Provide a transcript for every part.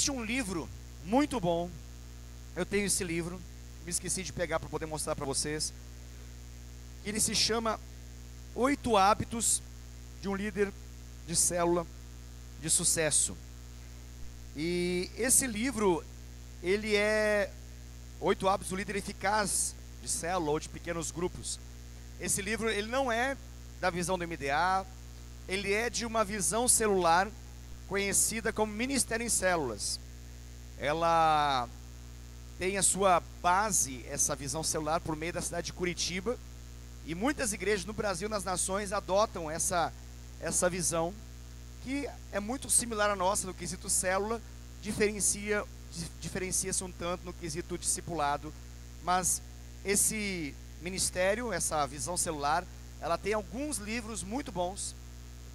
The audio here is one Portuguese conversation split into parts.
Existe um livro muito bom, eu tenho esse livro, me esqueci de pegar para poder mostrar para vocês. Ele se chama 8 Hábitos de um Líder de Célula de Sucesso. E esse livro, ele é 8 Hábitos do Líder Eficaz de Célula ou de Pequenos Grupos. Esse livro, ele não é da visão do MDA, ele é de uma visão celular conhecida como Ministério em Células. Ela tem a sua base, essa visão celular, por meio da cidade de Curitiba, e muitas igrejas no Brasil, nas nações, adotam essa visão, que é muito similar à nossa no quesito célula, diferencia-se um tanto no quesito discipulado, mas esse ministério, essa visão celular, ela tem alguns livros muito bons,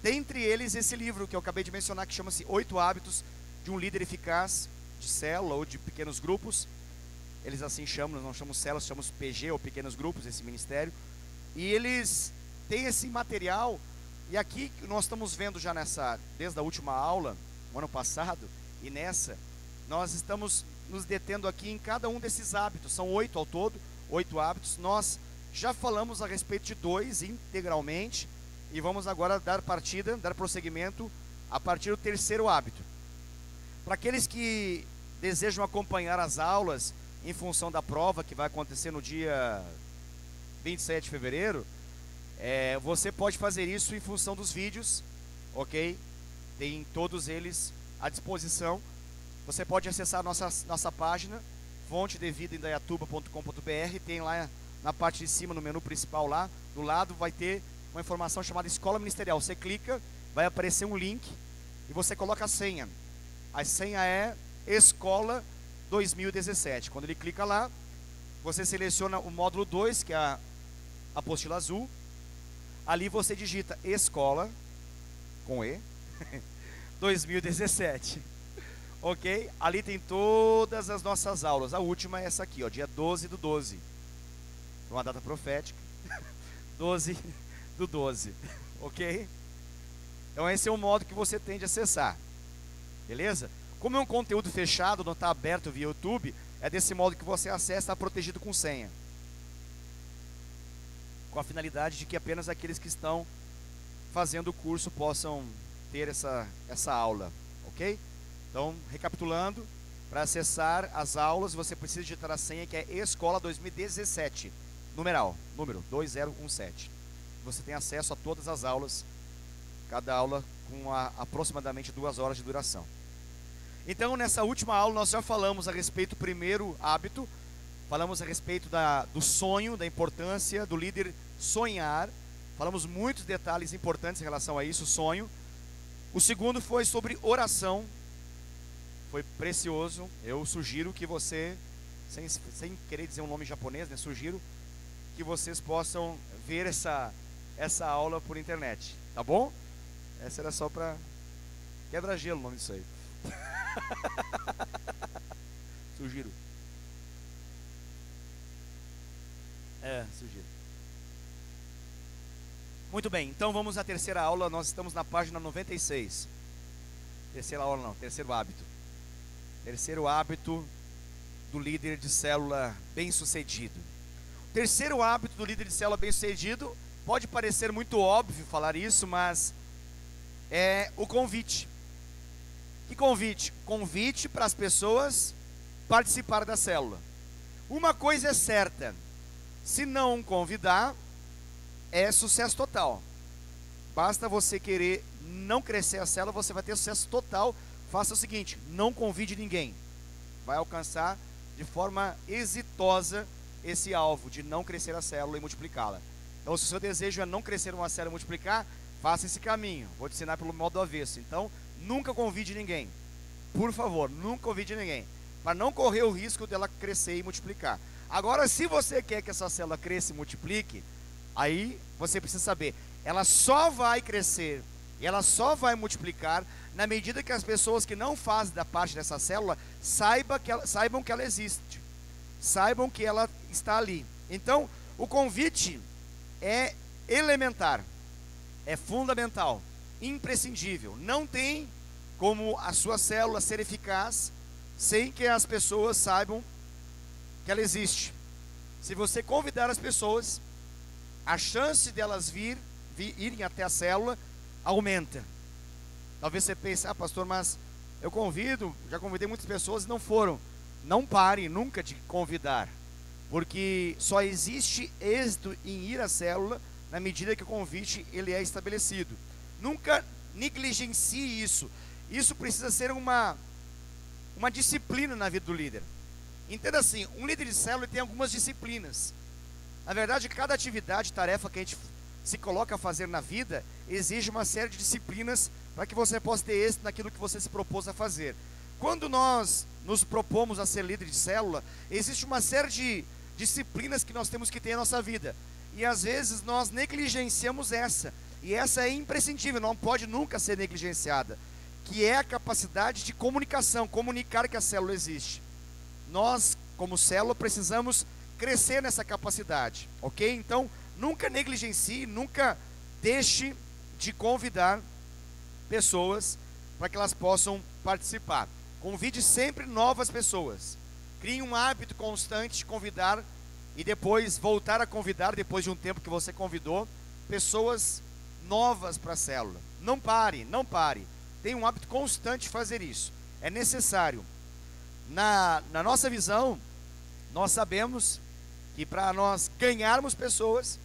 dentre eles esse livro que eu acabei de mencionar, que chama-se 8 Hábitos de um Líder Eficaz de Célula ou de Pequenos Grupos. Eles assim chamam, nós não chamamos células, chamamos PG ou Pequenos Grupos, esse ministério. E eles têm esse material, e aqui nós estamos vendo já desde a última aula, no ano passado, e nessa, nós estamos nos detendo aqui em cada um desses hábitos, são 8 ao todo, 8 hábitos. Nós já falamos a respeito de 2 integralmente, e vamos agora dar prosseguimento a partir do 3º hábito. Para aqueles que desejam acompanhar as aulas em função da prova que vai acontecer no dia 27 de fevereiro, você pode fazer isso em função dos vídeos, ok? Tem todos eles à disposição. Você pode acessar nossa página, fontedevidaindaiatuba.com.br, tem lá na parte de cima, no menu principal lá, do lado vai ter uma informação chamada Escola Ministerial. Você clica, vai aparecer um link e você coloca a senha. A senha é Escola 2017. Quando ele clica lá, você seleciona o módulo 2, que é a apostila azul. Ali você digita Escola, com E, 2017. Ok? Ali tem todas as nossas aulas. A última é essa aqui, ó, dia 12/12. Uma data profética. 12/12. Ok? Então esse é o modo que você tem de acessar. Beleza? Como é um conteúdo fechado, não está aberto via YouTube, é desse modo que você acessa, está protegido com senha. Com a finalidade de que apenas aqueles que estão fazendo o curso possam ter essa aula, ok? Então, recapitulando, para acessar as aulas, você precisa digitar a senha, que é Escola 2017, número 2017. Você tem acesso a todas as aulas, cada aula com aproximadamente 2 horas de duração. Então, nessa última aula, nós já falamos a respeito do 1º hábito, falamos a respeito do sonho, da importância do líder sonhar, falamos muitos detalhes importantes em relação a isso, sonho. O 2º foi sobre oração, foi precioso. Eu sugiro que você, sem querer dizer um nome japonês, né, sugiro que vocês possam ver essa aula por internet, tá bom? Essa era só para quebra-gelo o nome disso aí. Sugiro. Sugiro. Muito bem, então vamos à 3ª aula. Nós estamos na página 96. 3ª aula não, 3º hábito. 3º hábito do líder de célula bem-sucedido. O 3º hábito do líder de célula bem-sucedido, pode parecer muito óbvio falar isso, mas é o convite. Que convite? Convite para as pessoas participarem da célula. Uma coisa é certa, se não convidar, é sucesso total. Basta você querer não crescer a célula, você vai ter sucesso total. Faça o seguinte, não convide ninguém. Vai alcançar de forma exitosa esse alvo de não crescer a célula e multiplicá-la. Então, se o seu desejo é não crescer uma célula e multiplicar, faça esse caminho. Vou te ensinar pelo modo do avesso. Então, nunca convide ninguém. Por favor, nunca convide ninguém. Para não correr o risco dela crescer e multiplicar. Agora, se você quer que essa célula cresça e multiplique, aí você precisa saber, ela só vai crescer e ela só vai multiplicar na medida que as pessoas que não fazem da parte dessa célula saibam que ela existe. Saibam que ela está ali. Então, o convite é elementar, é fundamental, imprescindível. Não tem como a sua célula ser eficaz sem que as pessoas saibam que ela existe. Se você convidar as pessoas, a chance delas irem até a célula aumenta. Talvez você pense, pastor, mas eu já convidei muitas pessoas e não foram. Não pare nunca de convidar, porque só existe êxito em ir à célula na medida que o convite ele é estabelecido. Nunca negligencie isso. Isso precisa ser uma disciplina na vida do líder. Entenda assim, um líder de célula tem algumas disciplinas. Na verdade, cada atividade, tarefa que a gente se coloca a fazer na vida, exige uma série de disciplinas para que você possa ter êxito naquilo que você se propôs a fazer. Quando nós nos propomos a ser líder de célula, existe uma série de disciplinas que nós temos que ter em nossa vida. E às vezes nós negligenciamos essa. E essa é imprescindível, não pode nunca ser negligenciada. Que é a capacidade de comunicação, comunicar que a célula existe. Nós, como célula, precisamos crescer nessa capacidade, ok? Então, nunca negligencie, nunca deixe de convidar pessoas para que elas possam participar. Convide sempre novas pessoas. Crie um hábito constante de convidar e depois voltar a convidar, depois de um tempo que você convidou, pessoas novas para a célula. Não pare, não pare. Tenha um hábito constante de fazer isso. É necessário. Na nossa visão, nós sabemos que para nós ganharmos pessoas,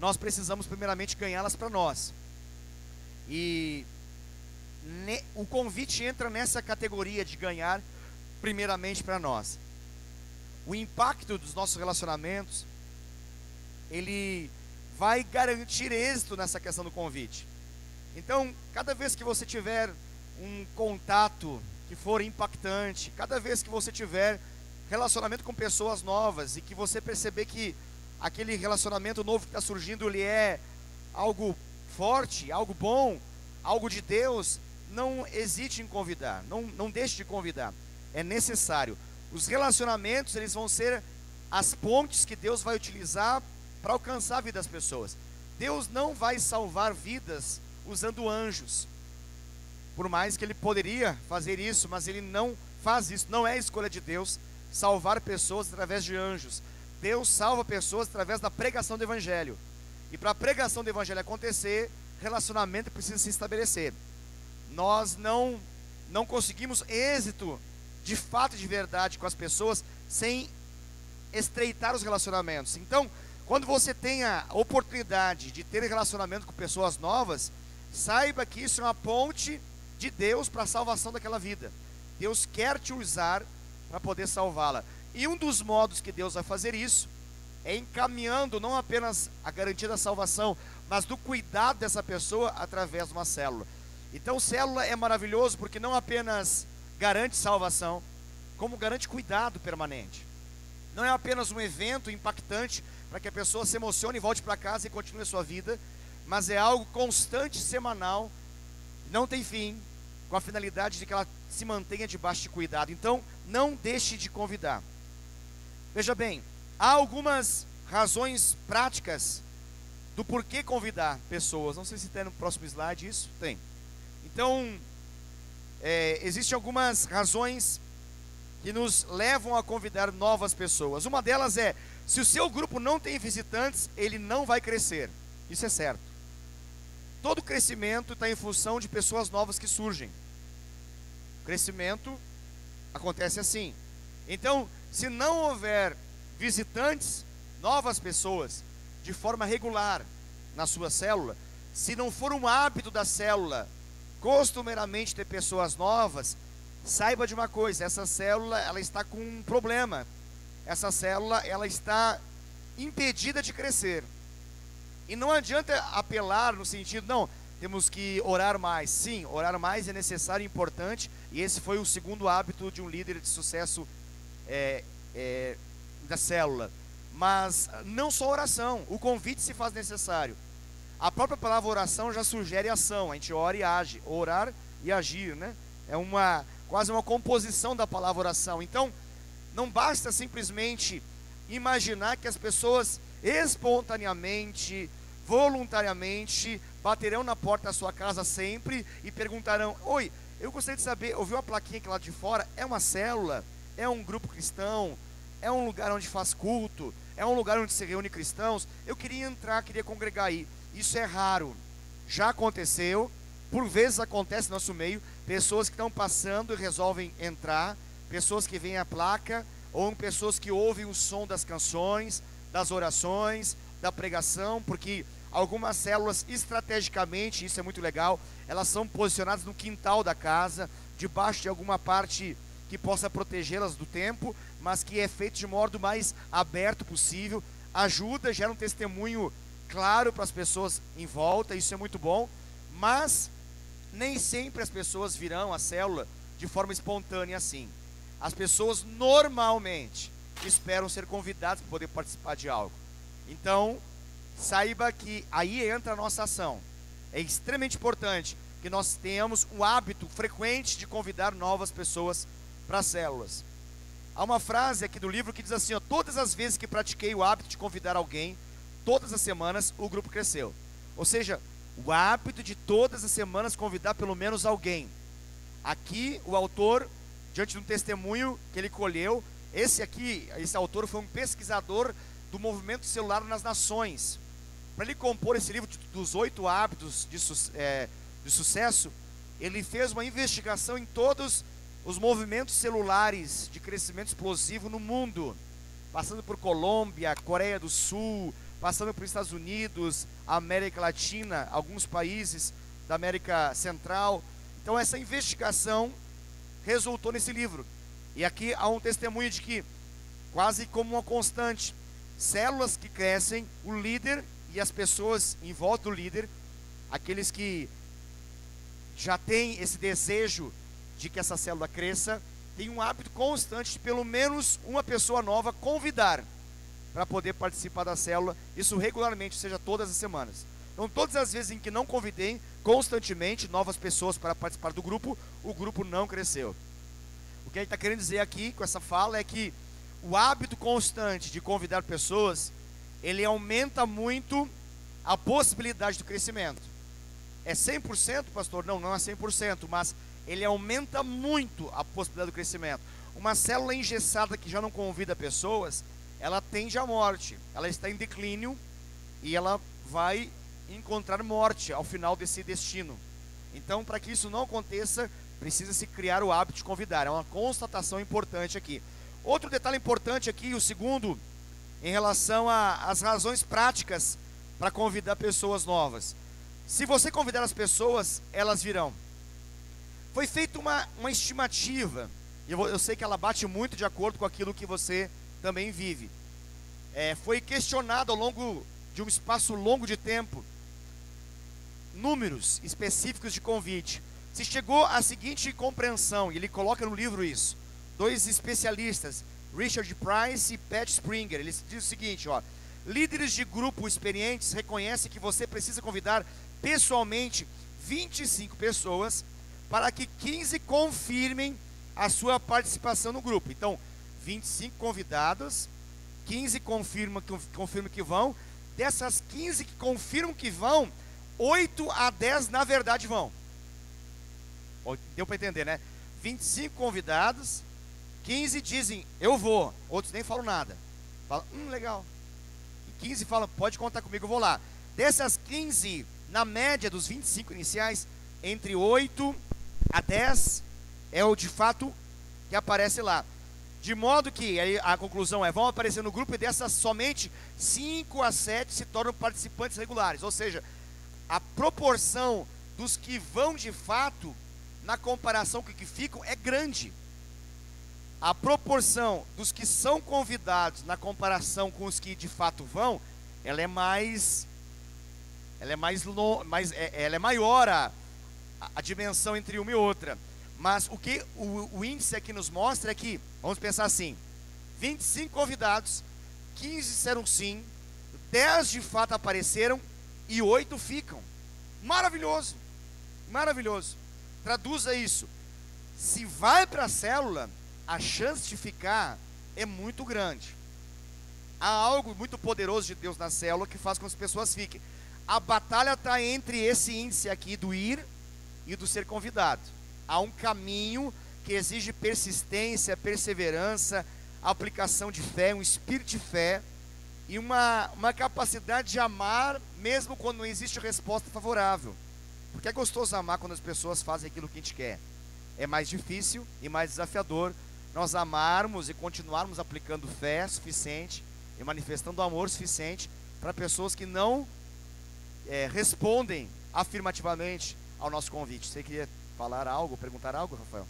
nós precisamos primeiramente ganhá-las para nós. E o convite entra nessa categoria de ganhar primeiramente para nós. O impacto dos nossos relacionamentos, ele vai garantir êxito nessa questão do convite. Então, cada vez que você tiver um contato que for impactante, cada vez que você tiver relacionamento com pessoas novas e que você perceber que aquele relacionamento novo que está surgindo, ele é algo forte, algo bom, algo de Deus, não hesite em convidar, não deixe de convidar. É necessário. Os relacionamentos, eles vão ser as pontes que Deus vai utilizar para alcançar a vida das pessoas. Deus não vai salvar vidas usando anjos. Por mais que Ele poderia fazer isso, mas Ele não faz isso. Não é escolha de Deus salvar pessoas através de anjos. Deus salva pessoas através da pregação do Evangelho. E para a pregação do Evangelho acontecer, relacionamento precisa se estabelecer. Nós não conseguimos êxito de fato, de verdade com as pessoas sem estreitar os relacionamentos. Então, quando você tem a oportunidade de ter relacionamento com pessoas novas, saiba que isso é uma ponte de Deus para a salvação daquela vida. Deus quer te usar para poder salvá-la. E um dos modos que Deus vai fazer isso é encaminhando não apenas a garantia da salvação, mas do cuidado dessa pessoa através de uma célula. Então, célula é maravilhoso porque não apenas garante salvação, como garante cuidado permanente. Não é apenas um evento impactante para que a pessoa se emocione e volte para casa e continue a sua vida, mas é algo constante, semanal, não tem fim, com a finalidade de que ela se mantenha debaixo de cuidado. Então, não deixe de convidar. Veja bem, há algumas razões práticas do porquê convidar pessoas. Não sei se tem no próximo slide isso. Tem. Então, existem algumas razões que nos levam a convidar novas pessoas. Uma delas é, se o seu grupo não tem visitantes, ele não vai crescer. Isso é certo. Todo crescimento está em função de pessoas novas que surgem. O crescimento acontece assim. Então, se não houver visitantes, novas pessoas, de forma regular na sua célula, se não for um hábito da célula costumeiramente ter pessoas novas, saiba de uma coisa, essa célula ela está com um problema. Essa célula ela está impedida de crescer. E não adianta apelar no sentido, não, temos que orar mais. Sim, orar mais é necessário e importante, e esse foi o segundo hábito de um líder de sucesso da célula. Mas não só oração, o convite se faz necessário. A própria palavra oração já sugere ação, a gente ora e age, orar e agir, né? É quase uma composição da palavra oração. Então, não basta simplesmente imaginar que as pessoas espontaneamente, voluntariamente, baterão na porta da sua casa sempre e perguntarão, oi, Eu gostaria de saber, ouviu uma plaquinha aqui lá de fora? É uma célula? É um grupo cristão? É um lugar onde faz culto? É um lugar onde se reúne cristãos? Eu queria entrar, queria congregar aí. Isso é raro. Já aconteceu, por vezes acontece no nosso meio, pessoas que estão passando e resolvem entrar, pessoas que veem a placa, ou pessoas que ouvem o som das canções, das orações, da pregação, porque algumas células estrategicamente, isso é muito legal, elas são posicionadas no quintal da casa, debaixo de alguma parte que possa protegê-las do tempo, mas que é feito de modo mais aberto possível, ajuda, gera um testemunho claro para as pessoas em volta, isso é muito bom, mas nem sempre as pessoas virão à célula de forma espontânea assim. As pessoas normalmente esperam ser convidadas para poder participar de algo. Então, saiba que aí entra a nossa ação. É extremamente importante que nós tenhamos um hábito frequente de convidar novas pessoas para as células. Há uma frase aqui do livro que diz assim, ó, todas as vezes que pratiquei o hábito de convidar alguém, todas as semanas o grupo cresceu. Ou seja, o hábito de todas as semanas convidar pelo menos alguém. Aqui o autor, diante de um testemunho que ele colheu, esse autor foi um pesquisador do movimento celular nas nações. Para ele compor esse livro dos 8 hábitos de sucesso, ele fez uma investigação em todos os movimentos celulares de crescimento explosivo no mundo, passando por Colômbia, Coreia do Sul, passando por Estados Unidos, América Latina, alguns países da América Central. Então essa investigação resultou nesse livro. E aqui há um testemunho de que, quase como uma constante, células que crescem, o líder e as pessoas em volta do líder, aqueles que já têm esse desejo de que essa célula cresça, tem um hábito constante de pelo menos uma pessoa nova convidar para poder participar da célula, isso regularmente, ou seja, todas as semanas. Então, todas as vezes em que não convidei constantemente novas pessoas para participar do grupo, o grupo não cresceu. O que a gente está querendo dizer aqui com essa fala é que o hábito constante de convidar pessoas, ele aumenta muito a possibilidade do crescimento. É 100%, pastor? Não, não é 100%, mas ele aumenta muito a possibilidade do crescimento. Uma célula engessada que já não convida pessoas, ela tende à morte, ela está em declínio e ela vai encontrar morte ao final desse destino. Então, para que isso não aconteça, precisa-se criar o hábito de convidar. É uma constatação importante aqui. Outro detalhe importante aqui, o segundo, em relação às razões práticas para convidar pessoas novas. Se você convidar as pessoas, elas virão. Foi feita uma estimativa, e eu sei que ela bate muito de acordo com aquilo que você também vive. Foi questionado ao longo de um espaço longo de tempo, números específicos de convite. Se chegou à seguinte compreensão, e ele coloca no livro isso, 2 especialistas, Richard Price e Pat Springer, eles dizem o seguinte, ó, líderes de grupo experientes reconhecem que você precisa convidar pessoalmente 25 pessoas para que 15 confirmem a sua participação no grupo. Então, 25 convidados, 15 confirmam que vão, dessas 15 que confirmam que vão, 8 a 10 na verdade vão. Deu para entender, né? 25 convidados, 15 dizem, eu vou, outros nem falam nada. Falam, legal. E 15 falam, pode contar comigo, eu vou lá. Dessas 15, na média dos 25 iniciais, entre 8 a 10 é o de fato que aparece lá. De modo que, aí a conclusão vão aparecer no grupo e dessas somente 5 a 7 se tornam participantes regulares. Ou seja, a proporção dos que vão de fato, na comparação com os que ficam, é grande. A proporção dos que são convidados na comparação com os que de fato vão, ela é maior a dimensão entre uma e outra. Mas o que o índice aqui nos mostra é que, vamos pensar assim, 25 convidados, 15 disseram sim, 10 de fato apareceram e 8 ficam. Maravilhoso, maravilhoso. Traduza isso. Se vai para a célula, a chance de ficar é muito grande. Há algo muito poderoso de Deus na célula que faz com que as pessoas fiquem. A batalha está entre esse índice aqui do ir e do ser convidado. Há um caminho que exige persistência, perseverança, aplicação de fé, um espírito de fé e uma capacidade de amar mesmo quando não existe resposta favorável. Porque é gostoso amar quando as pessoas fazem aquilo que a gente quer. É mais difícil e mais desafiador nós amarmos e continuarmos aplicando fé suficiente e manifestando amor suficiente para pessoas que não respondem afirmativamente ao nosso convite. Você queria falar algo, perguntar algo, Rafael?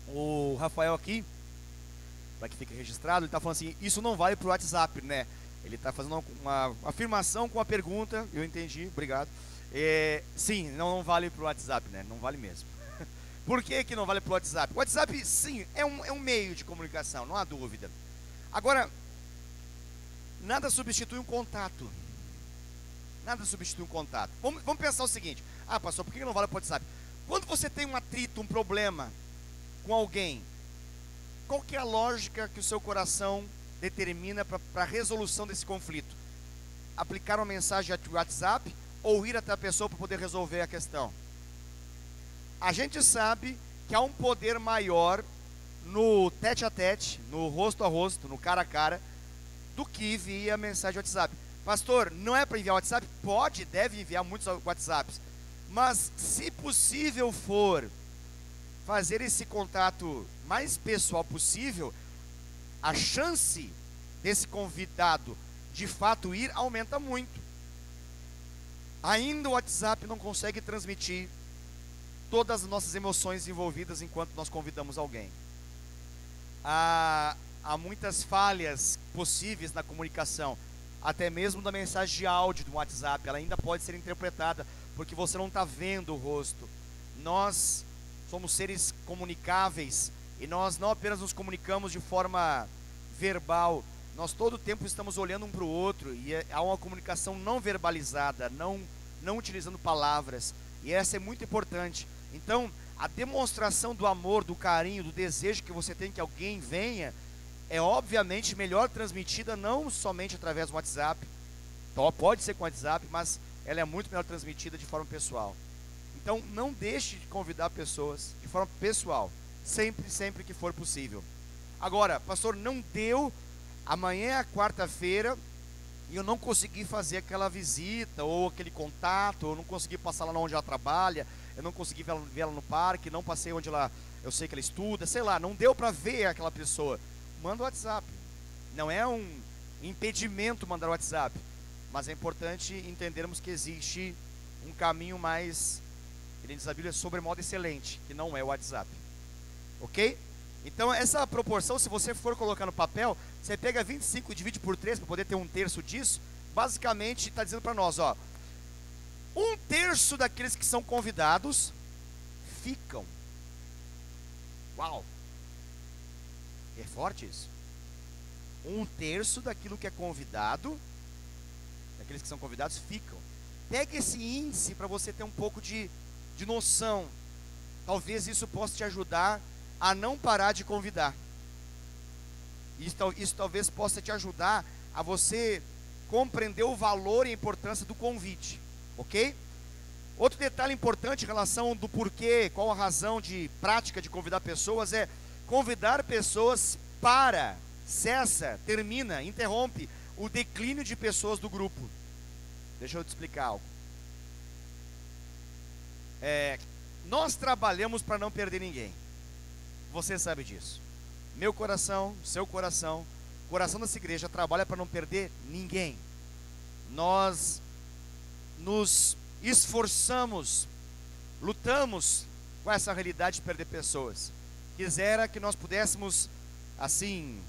O Rafael aqui, para que fique registrado, ele está falando assim, isso não vale para o WhatsApp, né? Ele está fazendo uma afirmação com uma pergunta, eu entendi, obrigado. Sim, não vale para o WhatsApp, né? Não vale mesmo. Por que não vale para o WhatsApp? O WhatsApp, sim, é um meio de comunicação, não há dúvida. Agora, nada substitui um contato. Nada substitui um contato. Vamos pensar o seguinte, pastor, por que não vale para o WhatsApp? Quando você tem um atrito, um problema com alguém, qual que é a lógica que o seu coração determina para a resolução desse conflito? Aplicar uma mensagem de WhatsApp ou ir até a pessoa para poder resolver a questão? A gente sabe que há um poder maior no tete a tete, no rosto a rosto, no cara a cara, do que via mensagem WhatsApp. Pastor, não é para enviar WhatsApp? Pode, deve enviar muitos WhatsApps, mas se possível for fazer esse contato mais pessoal possível, a chance desse convidado de fato ir aumenta muito. Ainda o WhatsApp não consegue transmitir todas as nossas emoções envolvidas enquanto nós convidamos alguém. Há muitas falhas possíveis na comunicação, até mesmo da mensagem de áudio do WhatsApp, ela ainda pode ser interpretada, porque você não está vendo o rosto. Nós somos seres comunicáveis, e nós não apenas nos comunicamos de forma verbal, nós todo o tempo estamos olhando um para o outro, e há uma comunicação não verbalizada, não utilizando palavras, e essa é muito importante. Então, a demonstração do amor, do carinho, do desejo que você tem que alguém venha, é obviamente melhor transmitida não somente através do WhatsApp, pode ser com o WhatsApp, mas ela é muito melhor transmitida de forma pessoal. Então, não deixe de convidar pessoas de forma pessoal, sempre que for possível. Agora, pastor, não deu, amanhã é a quarta-feira, e eu não consegui fazer aquela visita, ou aquele contato, eu não consegui passar lá onde ela trabalha, eu não consegui ver ela no parque, não passei onde eu sei que ela estuda, sei lá, não deu para ver aquela pessoa. Manda o WhatsApp. Não é um impedimento mandar o WhatsApp, mas é importante entendermos que existe um caminho mais, ele diz a Bíblia, sobremodo excelente, que não é o WhatsApp. Ok? Então essa proporção, se você for colocar no papel, você pega 25 e divide por 3 para poder ter um terço disso. Basicamente está dizendo para nós, ó, um terço daqueles que são convidados ficam. Uau! É forte isso. Um terço daquilo que é convidado, daqueles que são convidados, ficam. Pega esse índice para você ter um pouco de noção. Talvez isso possa te ajudar a não parar de convidar. Isso talvez possa te ajudar a você compreender o valor e a importância do convite, ok? Outro detalhe importante em relação do porquê, qual a razão de prática de convidar pessoas, é convidar pessoas para, cessa, termina, interrompe o declínio de pessoas do grupo. Deixa eu te explicar algo. Nós trabalhamos para não perder ninguém. Você sabe disso. Meu coração, seu coração, o coração dessa igreja trabalha para não perder ninguém. Nós nos esforçamos, lutamos com essa realidade de perder pessoas. Quisera que nós pudéssemos, assim,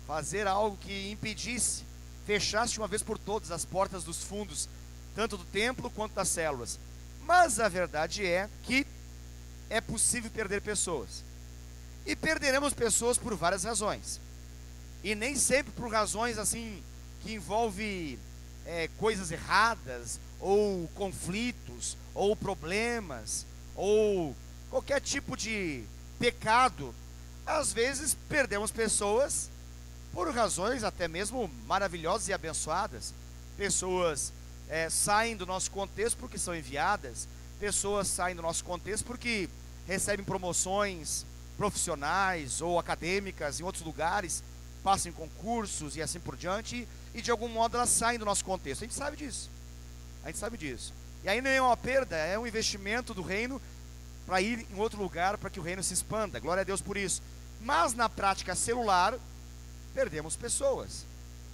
fazer algo que impedisse, fechasse de uma vez por todas as portas dos fundos, tanto do templo quanto das células. Mas a verdade é que é possível perder pessoas. E perderemos pessoas por várias razões. E nem sempre por razões assim que envolvem coisas erradas, ou conflitos, ou problemas, ou qualquer tipo de pecado. Às vezes perdemos pessoas por razões até mesmo maravilhosas e abençoadas. Pessoas saem do nosso contexto porque são enviadas, pessoas saem do nosso contexto porque recebem promoções profissionais ou acadêmicas em outros lugares, passam em concursos e assim por diante, e de algum modo elas saem do nosso contexto. A gente sabe disso. A gente sabe disso. E aí não é uma perda, é um investimento do reino para ir em outro lugar, para que o reino se expanda. Glória a Deus por isso. Mas na prática celular, perdemos pessoas.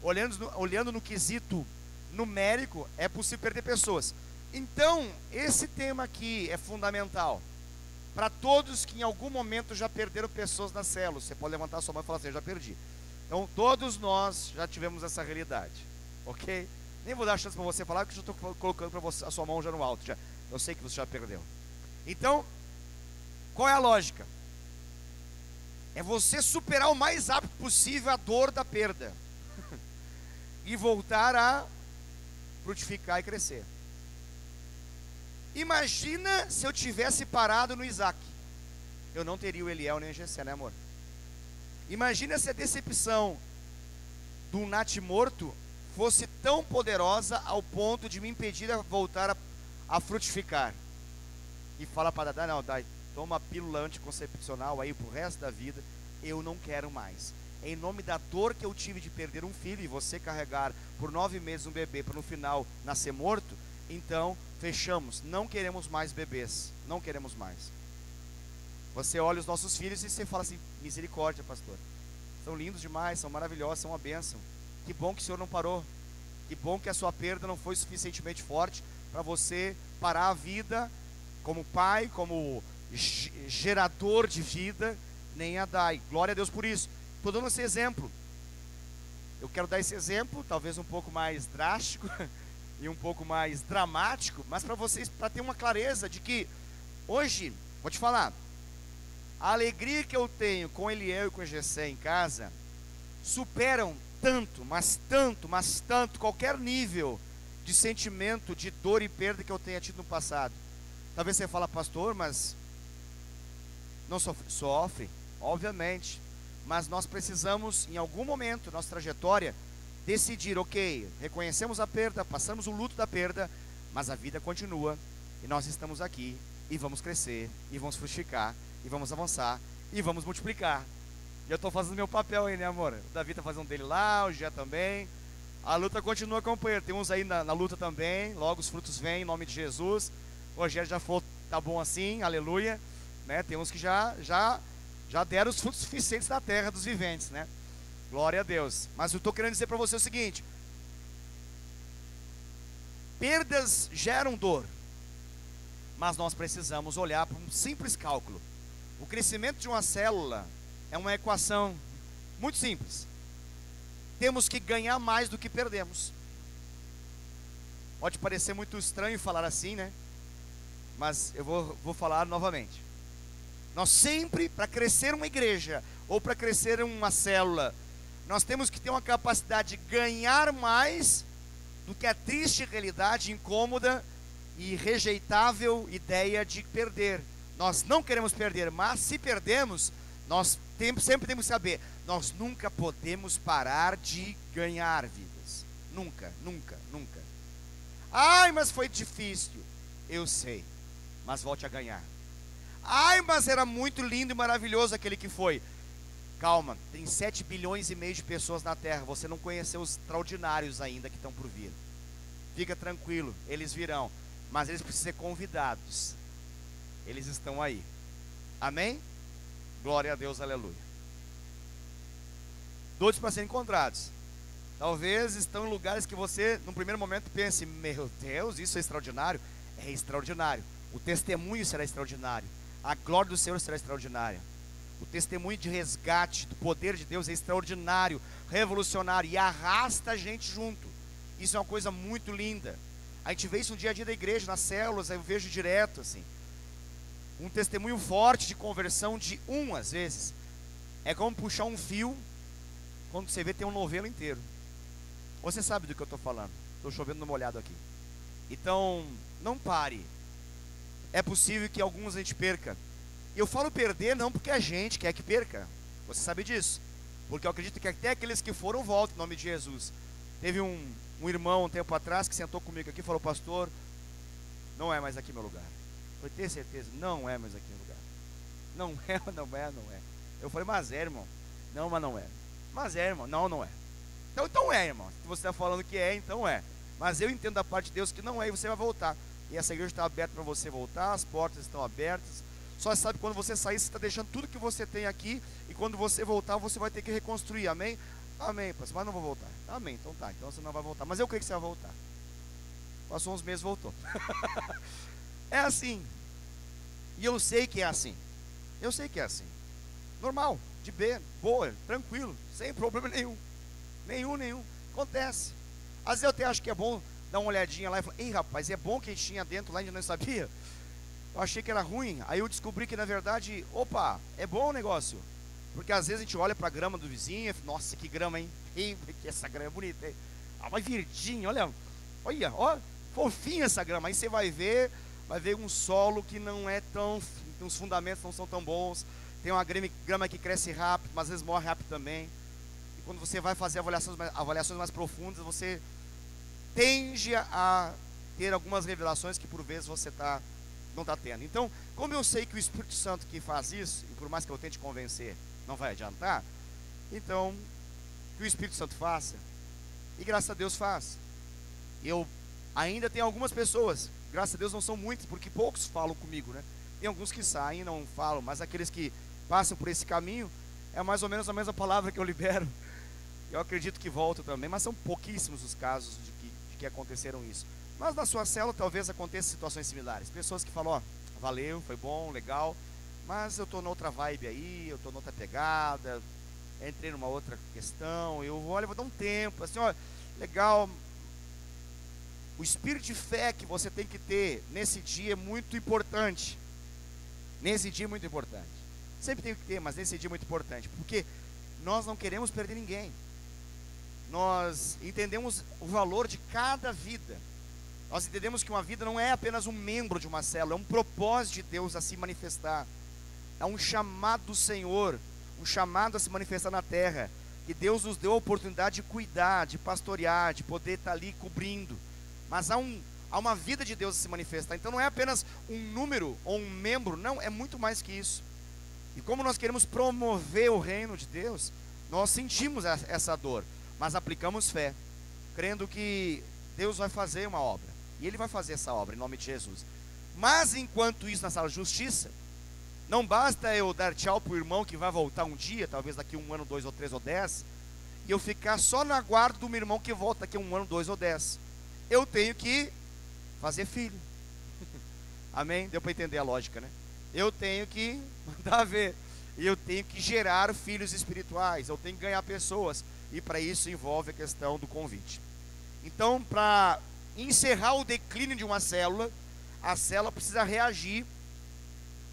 Olhando no quesito numérico, é possível perder pessoas. Então, esse tema aqui é fundamental para todos que em algum momento já perderam pessoas nas células. Você pode levantar a sua mão e falar assim: eu já perdi. Então, todos nós já tivemos essa realidade, ok? Nem vou dar chance para você falar, porque eu já estou colocando para você a sua mão já no alto. Já. Eu sei que você já perdeu. Então, qual é a lógica? É você superar o mais rápido possível a dor da perda e voltar a frutificar e crescer. Imagina se eu tivesse parado no Isaac. Eu não teria o Eliel nem o Gessé, né, amor? Imagina se a decepção do Nath morto fosse tão poderosa ao ponto de me impedir a voltar a frutificar. E fala para Dai: não, Dai, toma pílula anticoncepcional aí pro resto da vida, eu não quero mais. Em nome da dor que eu tive de perder um filho e você carregar por 9 meses um bebê para no final nascer morto, então fechamos, não queremos mais bebês, não queremos mais. Você olha os nossos filhos e você fala assim: misericórdia, pastor, são lindos demais, são maravilhosos, são uma bênção. Que bom que o Senhor não parou, que bom que a sua perda não foi suficientemente forte para você parar a vida como pai, como gerador de vida, nem a Dai. Glória a Deus por isso. Estou dando esse exemplo. Eu quero dar esse exemplo, talvez um pouco mais drástico e um pouco mais dramático, mas para vocês, para ter uma clareza de que hoje, vou te falar, a alegria que eu tenho com Eliel e com o Gessé em casa superam tanto, mas tanto, qualquer nível de sentimento, de dor e perda que eu tenha tido no passado. Talvez você fale: pastor, mas não sofre? Sofre, obviamente, mas nós precisamos, em algum momento, nossa trajetória, decidir: ok, reconhecemos a perda, passamos o luto da perda, mas a vida continua, e nós estamos aqui, e vamos crescer, e vamos frutificar, e vamos avançar, e vamos multiplicar. E eu estou fazendo meu papel aí, né, amor? O Davi está fazendo dele lá, o Gé também. A luta continua, companheiro. Tem uns aí na luta também. Logo os frutos vêm, em nome de Jesus. O Rogério já falou: tá bom assim, aleluia, né? Tem uns que já deram os frutos suficientes na terra dos viventes, né? Glória a Deus. Mas eu estou querendo dizer para você o seguinte: perdas geram dor, mas nós precisamos olhar para um simples cálculo. O crescimento de uma célula é uma equação muito simples. Temos que ganhar mais do que perdemos. Pode parecer muito estranho falar assim, né? Mas eu vou falar novamente. Nós sempre, para crescer uma igreja, ou para crescer uma célula, nós temos que ter uma capacidade de ganhar mais do que a triste realidade, incômoda e rejeitável ideia de perder. Nós não queremos perder, mas se perdemos, nós sempre temos que saber: nós nunca podemos parar de ganhar vidas. Nunca, nunca, nunca. Ai, mas foi difícil. Eu sei, mas volte a ganhar. Ai, mas era muito lindo e maravilhoso aquele que foi. Calma, tem 7 bilhões e meio de pessoas na terra. Você não conheceu os extraordinários ainda que estão por vir. Fica tranquilo, eles virão, mas eles precisam ser convidados. Eles estão aí. Amém? Glória a Deus, aleluia. Doidos para serem encontrados. Talvez estão em lugares que você, num primeiro momento, pense: meu Deus, isso é extraordinário. É extraordinário. O testemunho será extraordinário. A glória do Senhor será extraordinária. O testemunho de resgate do poder de Deus é extraordinário, revolucionário, e arrasta a gente junto. Isso é uma coisa muito linda. A gente vê isso no dia a dia da igreja, nas células, eu vejo direto assim. Um testemunho forte de conversão de às vezes, é como puxar um fio, quando você vê tem um novelo inteiro. Você sabe do que eu estou falando. Estou chovendo no molhado aqui. Então, não pare. É possível que alguns a gente perca. E eu falo perder não porque a gente quer que perca. Você sabe disso. Porque eu acredito que até aqueles que foram voltam em nome de Jesus. Teve um um irmão um tempo atrás que sentou comigo aqui e falou: pastor, não é mais aqui meu lugar. Eu falei: tem certeza? Não é mais aqui meu lugar. Não é, não é, não é. Eu falei: mas é, irmão. Não, mas não é. Mas é, irmão. Não, não é. Então é, irmão. Se você está falando que é, então é. Mas eu entendo da parte de Deus que não é, e você vai voltar. E essa igreja está aberta para você voltar, as portas estão abertas. Só sabe, quando você sair, você está deixando tudo que você tem aqui, e quando você voltar, você vai ter que reconstruir. Amém? Amém, pastor, mas não vou voltar. Amém, então tá, então você não vai voltar. Mas eu creio que você vai voltar. Passou uns meses, voltou. É assim. E eu sei que é assim. Eu sei que é assim. Normal, de boa, tranquilo, sem problema nenhum. Nenhum. Acontece. Às vezes eu até acho que é bom dar uma olhadinha lá e falar: ei, rapaz, é bom que a gente tinha dentro lá, a gente não sabia. Eu achei que era ruim. Aí eu descobri que na verdade, opa, é bom o negócio. Porque às vezes a gente olha para a grama do vizinho e fala: nossa, que grama, hein? Ei, essa grama é bonita, hein? Ah, mas verdinha, olha, ó, fofinha essa grama. Aí você vai ver um solo que não é tão, os fundamentos não são tão bons. Tem uma grama que cresce rápido, mas às vezes morre rápido também. E quando você vai fazer avaliações mais profundas, você tende a ter algumas revelações que por vezes você não está tendo. Então, como eu sei que o Espírito Santo que faz isso, e por mais que eu tente convencer, não vai adiantar, então, que o Espírito Santo faça, e graças a Deus faz. Eu ainda tenho algumas pessoas, graças a Deus não são muitos, porque poucos falam comigo, né? Tem alguns que saem e não falam, mas aqueles que passam por esse caminho, é mais ou menos a mesma palavra que eu libero. Eu acredito que volto também, mas são pouquíssimos os casos de que aconteceram isso. Mas na sua célula talvez aconteça situações similares. Pessoas que falam: ó, valeu, foi bom, legal, mas eu estou noutra vibe aí, eu estou noutra pegada, entrei numa outra questão, vou dar um tempo, assim, ó, legal. O espírito de fé que você tem que ter nesse dia é muito importante. Nesse dia é muito importante. Sempre tem que ter, mas nesse dia é muito importante, porque nós não queremos perder ninguém. Nós entendemos o valor de cada vida. Nós entendemos que uma vida não é apenas um membro de uma célula, é um propósito de Deus a se manifestar. É um chamado do Senhor, um chamado a se manifestar na terra. Que Deus nos deu a oportunidade de cuidar, de pastorear, de poder estar ali cobrindo. Mas há uma vida de Deus a se manifestar. Então não é apenas um número ou um membro, não, é muito mais que isso. E como nós queremos promover o reino de Deus, nós sentimos essa dor, mas aplicamos fé, crendo que Deus vai fazer uma obra, e Ele vai fazer essa obra em nome de Jesus. Mas enquanto isso, na sala de justiça, não basta eu dar tchau para o irmão que vai voltar um dia, talvez daqui 1 ano, 2 ou 3 ou 10, e eu ficar só na guarda do meu irmão que volta daqui 1 ano, 2 ou 10. Eu tenho que fazer filho. Amém? Deu para entender a lógica, né? Eu tenho que mandar ver, e eu tenho que gerar filhos espirituais, eu tenho que ganhar pessoas, e para isso envolve a questão do convite. Então, para encerrar o declínio de uma célula, a célula precisa reagir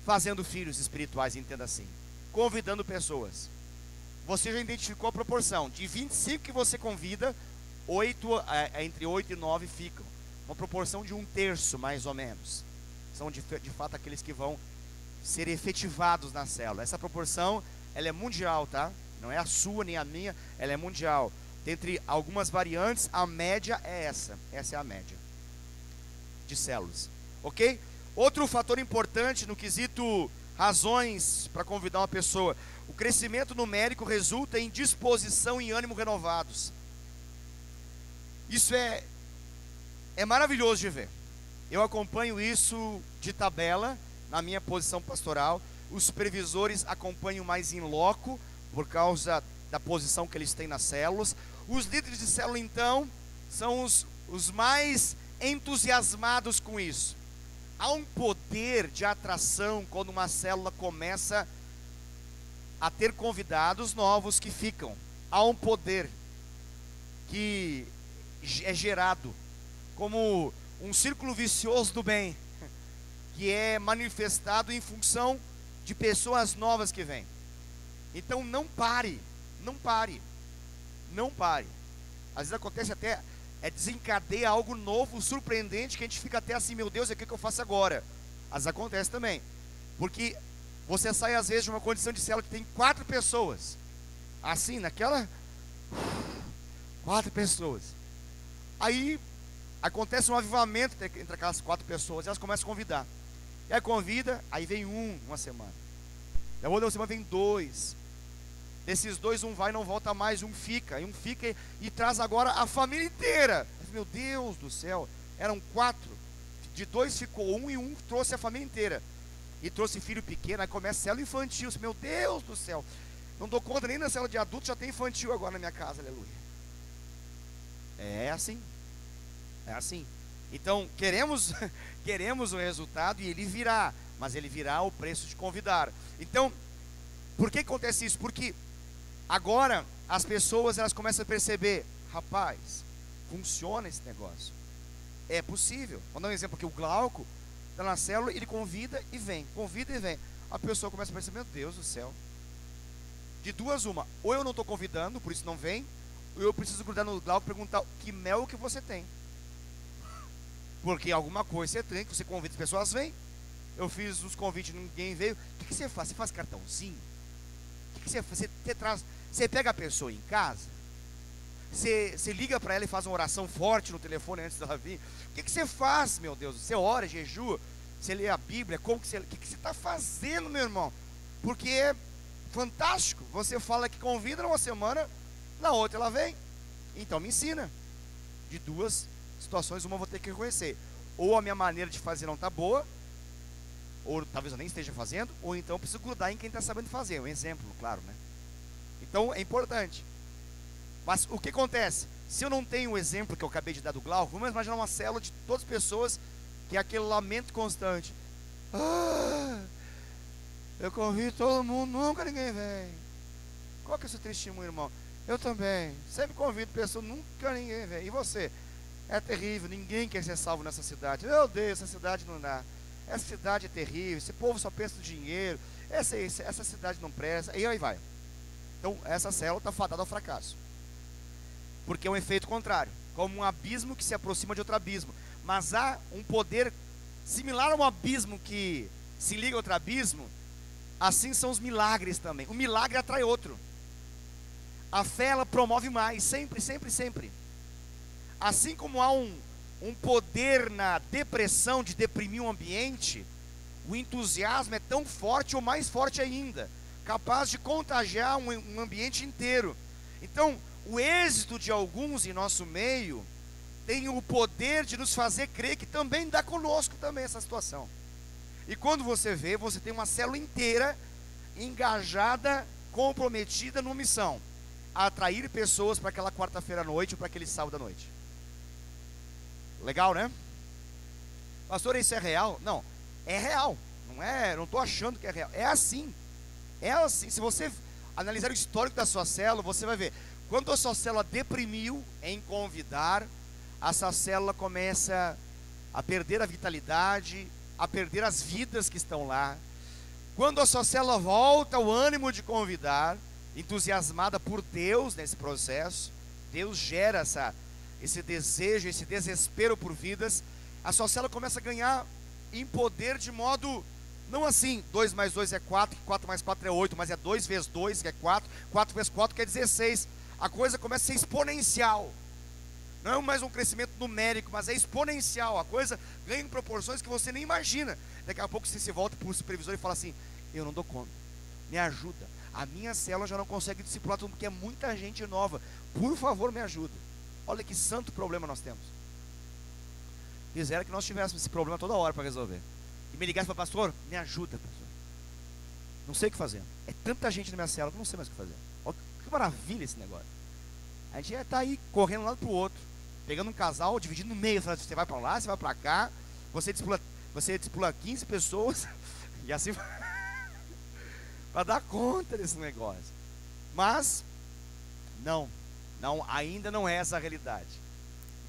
fazendo filhos espirituais, entenda assim, convidando pessoas. Você já identificou a proporção, de 25 que você convida, entre 8 e 9 ficam, uma proporção de 1/3 mais ou menos, são de fato aqueles que vão ser efetivados na célula. Essa proporção, ela é mundial, tá? Não é a sua nem a minha, ela é mundial. Dentre algumas variantes, a média é essa é a média de células, ok? Outro fator importante no quesito razões para convidar uma pessoa: o crescimento numérico resulta em disposição e ânimo renovados. Isso é maravilhoso de ver. Eu acompanho isso de tabela na minha posição pastoral. Os supervisores acompanham mais em loco, por causa da posição que eles têm nas células. Os líderes de célula, então, são os mais entusiasmados com isso. Há um poder de atração quando uma célula começa a ter convidados novos que ficam. Há um poder que é gerado como um círculo vicioso do bem, que é manifestado em função de pessoas novas que vêm. Então não pare. Às vezes acontece até, desencadeia algo novo, surpreendente, que a gente fica até assim: meu Deus, o que eu faço agora? Às vezes acontece também, porque você sai às vezes de uma condição de célula que tem 4 pessoas, assim, 4 pessoas. Aí acontece um avivamento entre aquelas 4 pessoas, elas começam a convidar. E aí convida, aí vem uma semana. Da outra semana vem 2. Desses 2, um vai e não volta mais, um fica e traz agora a família inteira. Meu Deus do céu, eram 4. De 2 ficou 1 e um trouxe a família inteira. E trouxe filho pequeno, aí começa a célula infantil. Meu Deus do céu, não dou conta nem na célula de adultos, já tem infantil agora na minha casa, aleluia. É assim. É assim. Então, queremos o resultado e ele virá, mas ele virá ao preço de convidar. Então, por que acontece isso? Porque agora as pessoas elas começam a perceber, rapaz, funciona esse negócio. É possível. Vou dar um exemplo aqui, o Glauco está na célula, ele convida e vem. A pessoa começa a perceber, meu Deus do céu. De 2 uma, ou eu não estou convidando, por isso não vem, ou eu preciso grudar no Glauco e perguntar que mel que você tem. Porque alguma coisa você tem, que você convida as pessoas, vêm. Eu fiz os convites, ninguém veio. O que você faz? Você faz cartãozinho? O que você faz? Você traz, você pega a pessoa em casa, você liga para ela e faz uma oração forte no telefone antes dela vir. O que você faz, meu Deus? Você ora, jejua, você lê a Bíblia, o que você está fazendo, meu irmão? Porque é fantástico. Você fala que convida numa semana, na outra ela vem. Então me ensina. De 2 situações, uma eu vou ter que reconhecer. Ou a minha maneira de fazer não está boa, ou talvez eu nem esteja fazendo, ou então eu preciso grudar em quem está sabendo fazer. Um exemplo, claro, né? Então é importante. Mas o que acontece? Se eu não tenho o exemplo que eu acabei de dar do Glauco, vamos imaginar uma célula de todas as pessoas, que é aquele lamento constante. Eu convido todo mundo, nunca ninguém vem. Qual que é o seu testemunho, irmão? Eu também, sempre convido pessoas, nunca ninguém vem. E você? É terrível, ninguém quer ser salvo nessa cidade. Meu Deus, essa cidade não dá. Essa cidade é terrível, esse povo só pensa no dinheiro. Essa cidade não presta. E aí vai. Então, essa célula está fadada ao fracasso. Porque é um efeito contrário. Como um abismo que se aproxima de outro abismo. Mas há um poder similar a um abismo que se liga a outro abismo. Assim são os milagres também. O milagre atrai outro. A fé, ela promove mais. Sempre, sempre, sempre. Assim como há um poder na depressão de deprimir um ambiente, o entusiasmo é tão forte ou mais forte ainda, capaz de contagiar um ambiente inteiro. Então, o êxito de alguns em nosso meio tem o poder de nos fazer crer que também dá conosco também essa situação. E quando você vê, você tem uma célula inteira engajada, comprometida numa missão: atrair pessoas para aquela quarta-feira à noite ou para aquele sábado à noite. Legal, né? Pastor, isso é real? Não, é real. Não estou achando que é real. É assim. É assim. Se você analisar o histórico da sua célula, você vai ver. Quando a sua célula deprimiu em convidar, essa célula começa a perder a vitalidade, a perder as vidas que estão lá. Quando a sua célula volta ao ânimo de convidar, entusiasmada por Deus nesse processo, Deus gera esse desejo, esse desespero por vidas, a sua célula começa a ganhar em poder de modo, não assim, 2 mais 2 é 4, 4 mais 4 é 8, mas é 2 vezes 2 que é 4, 4 vezes 4 que é 16, a coisa começa a ser exponencial, não é mais um crescimento numérico, mas é exponencial, a coisa ganha em proporções que você nem imagina. Daqui a pouco você se volta para o supervisor e fala assim: eu não dou conta, me ajuda, a minha célula já não consegue discipular tudo, porque é muita gente nova, por favor me ajuda. Olha que santo problema nós temos. Quisera que nós tivéssemos esse problema toda hora para resolver. E me ligasse para pastor, me ajuda, pastor. Não sei o que fazer. É tanta gente na minha célula que eu não sei mais o que fazer. Olha que maravilha esse negócio. A gente está aí correndo de um lado para o outro, pegando um casal, dividindo no meio. Você vai para lá, você vai para cá, você discipula 15 pessoas e assim para dar conta desse negócio. Mas não, ainda não é essa a realidade.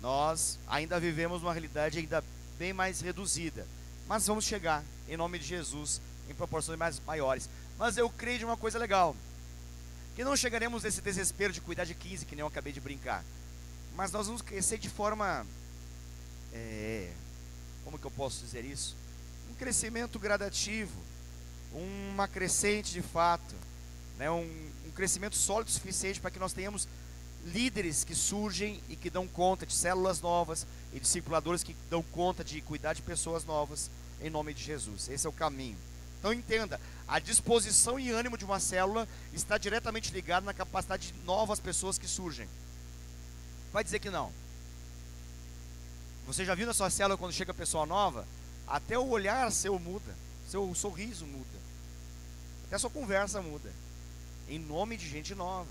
Nós ainda vivemos uma realidade ainda bem mais reduzida, mas vamos chegar, em nome de Jesus, em proporções mais maiores. Mas eu creio de uma coisa legal, que não chegaremos nesse desespero de cuidar de 15, que nem eu acabei de brincar, mas nós vamos crescer de forma, como que eu posso dizer isso? Um crescimento gradativo, uma crescente de fato, né? um crescimento sólido o suficiente para que nós tenhamos líderes que surgem e que dão conta de células novas e discipuladores que dão conta de cuidar de pessoas novas, em nome de Jesus. Esse é o caminho. Então entenda, a disposição e ânimo de uma célula está diretamente ligado na capacidade de novas pessoas que surgem. Vai dizer que não. Você já viu na sua célula quando chega pessoa nova? Até o olhar seu muda, seu sorriso muda, até a sua conversa muda, em nome de gente nova.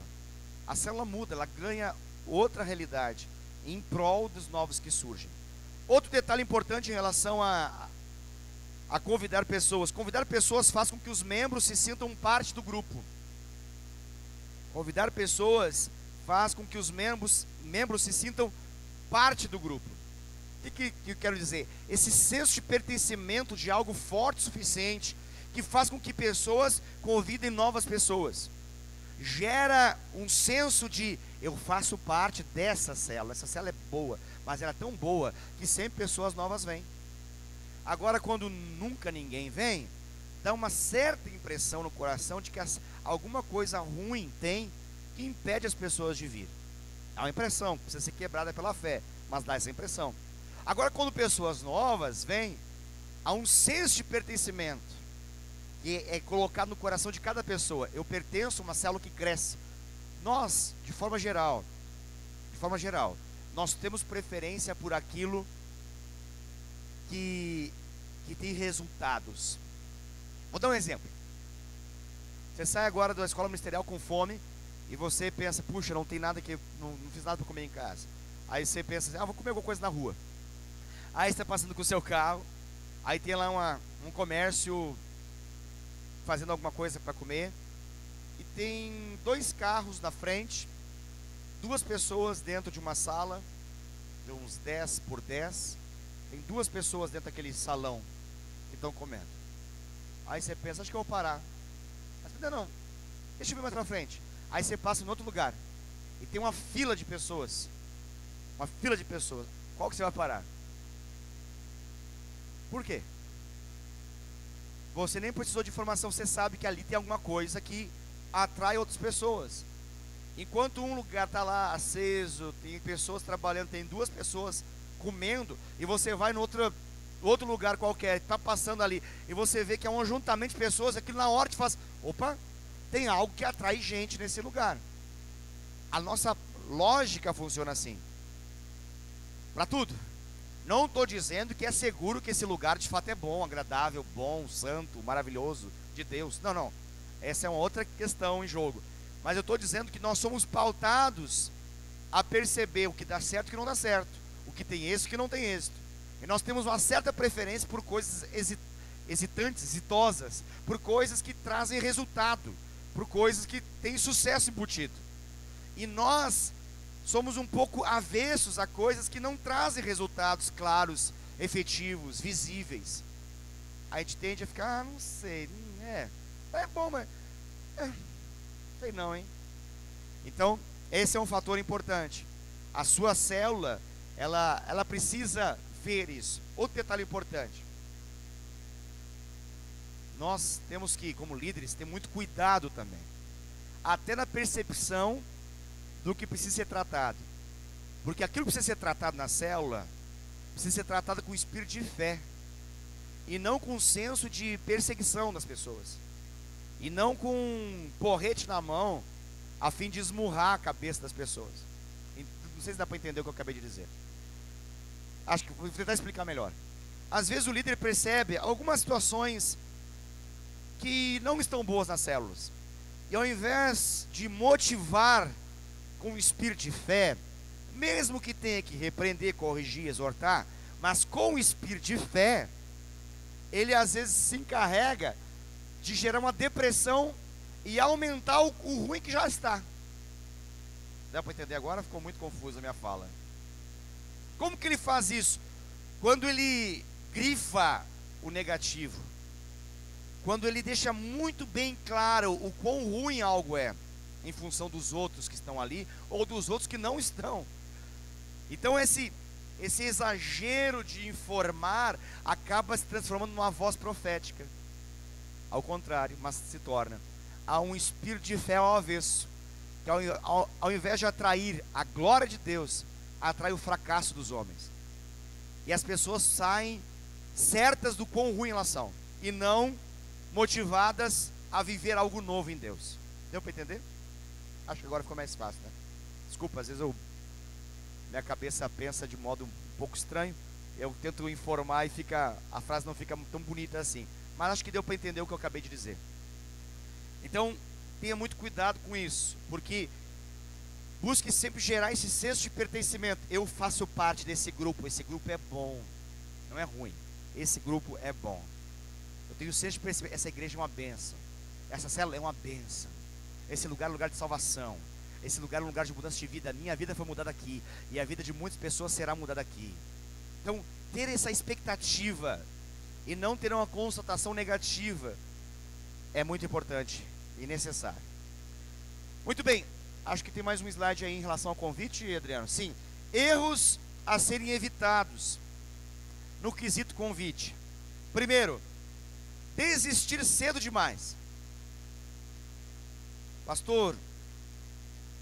A célula muda, ela ganha outra realidade, em prol dos novos que surgem. Outro detalhe importante em relação a convidar pessoas. Convidar pessoas faz com que os membros se sintam parte do grupo. Convidar pessoas faz com que os membros se sintam parte do grupo. O que eu quero dizer? Esse senso de pertencimento de algo forte o suficiente, que faz com que pessoas convidem novas pessoas. Gera um senso de, eu faço parte dessa célula, essa célula é boa, mas ela é tão boa que sempre pessoas novas vêm. Agora, quando nunca ninguém vem, dá uma certa impressão no coração de que alguma coisa ruim tem que impede as pessoas de vir. Dá uma impressão, precisa ser quebrada pela fé, mas dá essa impressão. Agora, quando pessoas novas vêm, há um senso de pertencimento que é colocado no coração de cada pessoa. Eu pertenço a uma célula que cresce. Nós, de forma geral, nós temos preferência por aquilo que tem resultados. Vou dar um exemplo. Você sai agora da escola ministerial com fome e você pensa, puxa, não tem nada que não fiz nada para comer em casa. Aí você pensa assim, vou comer alguma coisa na rua. Aí você está passando com o seu carro, aí tem lá um comércio fazendo alguma coisa para comer, e tem 2 carros na frente, 2 pessoas dentro de uma sala, de uns 10 por 10, tem 2 pessoas dentro daquele salão que estão comendo. Aí você pensa, acho que eu vou parar. Mas não, deixa eu ver mais pra frente. Aí você passa em outro lugar, e tem uma fila de pessoas. Qual que você vai parar? Por quê? Você nem precisou de informação, você sabe que ali tem alguma coisa que atrai outras pessoas. Enquanto um lugar está lá aceso, tem pessoas trabalhando, tem 2 pessoas comendo, e você vai no outro lugar qualquer, está passando ali, e você vê que é um ajuntamento de pessoas, aquilo na hora te faz, opa, tem algo que atrai gente nesse lugar. A nossa lógica funciona assim. Para tudo. Não estou dizendo que é seguro que esse lugar de fato é bom, agradável, bom, santo, maravilhoso, de Deus. Não. Essa é uma outra questão em jogo. Mas eu estou dizendo que nós somos pautados a perceber o que dá certo e o que não dá certo. O que tem êxito e o que não tem êxito. E nós temos uma certa preferência por coisas excitantes, exitosas, por coisas que trazem resultado, por coisas que têm sucesso embutido. E nós somos um pouco avessos a coisas que não trazem resultados claros, efetivos, visíveis. A gente tende a ficar, não sei, é bom, mas sei não, hein? Então, esse é um fator importante. A sua célula, ela precisa ver isso. Outro detalhe importante. Nós temos que, como líderes, ter muito cuidado também. Até na percepção do que precisa ser tratado. Porque aquilo que precisa ser tratado na célula precisa ser tratado com espírito de fé, e não com senso de perseguição das pessoas, e não com um porrete na mão a fim de esmurrar a cabeça das pessoas. Não sei se dá para entender o que eu acabei de dizer. Acho que vou tentar explicar melhor. Às vezes o líder percebe algumas situações que não estão boas nas células, e ao invés de motivar com o espírito de fé, mesmo que tenha que repreender, corrigir, exortar, mas com o espírito de fé, ele às vezes se encarrega de gerar uma depressão e aumentar o ruim que já está. Dá para entender agora? Ficou muito confusa a minha fala. Como que ele faz isso? Quando ele grifa o negativo, quando ele deixa muito bem claro o quão ruim algo é, em função dos outros que estão ali, ou dos outros que não estão. Então esse exagero de informar acaba se transformando numa voz profética. Ao contrário, mas se torna. Há um espírito de fé ao avesso, que ao invés de atrair a glória de Deus, atrai o fracasso dos homens. E as pessoas saem certas do quão ruim elas são, e não motivadas a viver algo novo em Deus. Deu para entender? Acho que agora ficou mais fácil, né? Desculpa, às vezes minha cabeça pensa de modo um pouco estranho. Eu tento informar e a frase não fica tão bonita assim. Mas acho que deu para entender o que eu acabei de dizer. Então, tenha muito cuidado com isso, porque busque sempre gerar esse senso de pertencimento. Eu faço parte desse grupo, esse grupo é bom, não é ruim, esse grupo é bom. Eu tenho o senso de perceber, essa igreja é uma bênção, essa célula é uma bênção, esse lugar é um lugar de salvação, esse lugar é um lugar de mudança de vida. A minha vida foi mudada aqui, e a vida de muitas pessoas será mudada aqui. Então, ter essa expectativa e não ter uma constatação negativa é muito importante e necessário. Muito bem, acho que tem mais um slide aí em relação ao convite, Adriano. Sim, erros a serem evitados no quesito convite. Primeiro, desistir cedo demais. Pastor,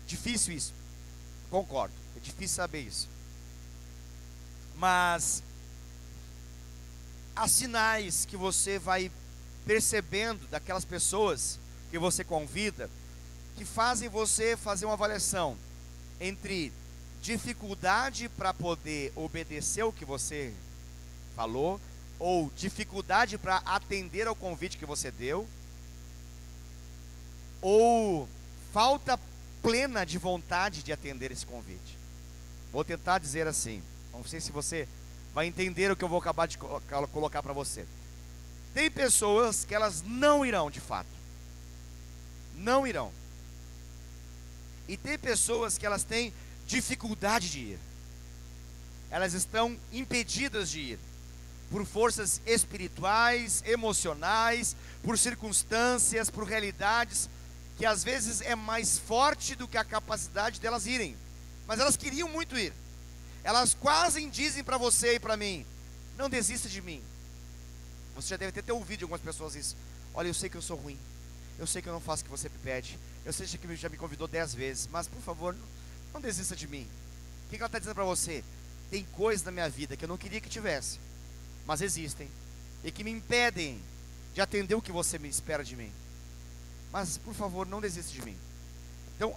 difícil isso. Concordo, é difícil saber isso. Mas há sinais que você vai percebendo daquelas pessoas que você convida, que fazem você fazer uma avaliação entre dificuldade para poder obedecer o que você falou, ou dificuldade para atender ao convite que você deu, ou falta plena de vontade de atender esse convite. Vou tentar dizer assim, não sei se você vai entender o que eu vou acabar de colocar para você. Tem pessoas que elas não irão de fato, não irão. E tem pessoas que elas têm dificuldade de ir, elas estão impedidas de ir, por forças espirituais, emocionais, por circunstâncias, por realidades, que às vezes é mais forte do que a capacidade delas irem, mas elas queriam muito ir. Elas quase dizem para você e para mim: não desista de mim. Você já deve ter ouvido de algumas pessoas isso: olha, eu sei que eu sou ruim, eu sei que eu não faço o que você me pede, eu sei que já me convidou 10 vezes, mas por favor, não desista de mim. O que ela está dizendo para você? Tem coisas na minha vida que eu não queria que tivesse, mas existem, e que me impedem de atender o que você me espera de mim. Mas por favor, não desista de mim. Então,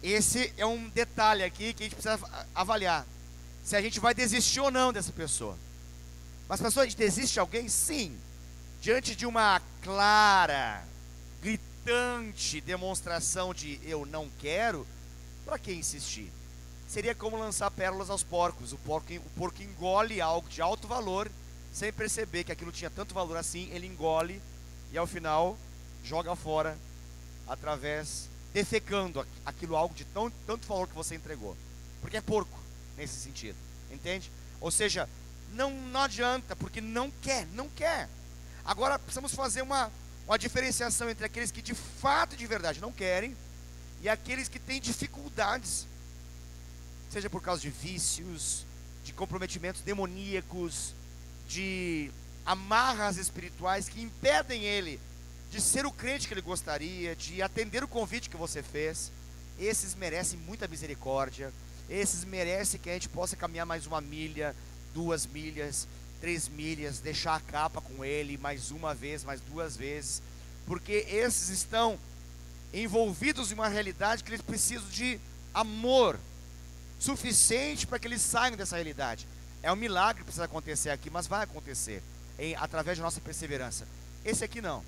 esse é um detalhe aqui que a gente precisa avaliar, se a gente vai desistir ou não dessa pessoa. Mas pessoal, a gente desiste de alguém? Sim, diante de uma clara, gritante demonstração de eu não quero. Para que insistir? Seria como lançar pérolas aos porcos. O porco engole algo de alto valor sem perceber que aquilo tinha tanto valor assim. Ele engole e ao final joga fora, defecando aquilo, algo de tanto valor que você entregou, porque é porco nesse sentido, entende? Ou seja, não adianta, porque não quer. Agora precisamos fazer uma diferenciação entre aqueles que de fato, de verdade não querem, e aqueles que têm dificuldades, seja por causa de vícios, de comprometimentos demoníacos, de amarras espirituais que impedem ele de ser o crente que ele gostaria, de atender o convite que você fez. Esses merecem muita misericórdia, esses merecem que a gente possa caminhar mais 1 milha, 2 milhas, 3 milhas, deixar a capa com ele mais uma vez, mais 2 vezes, porque esses estão envolvidos em uma realidade que eles precisam de amor suficiente para que eles saiam dessa realidade. É um milagre que precisa acontecer aqui, mas vai acontecer através da nossa perseverança. Esse aqui não.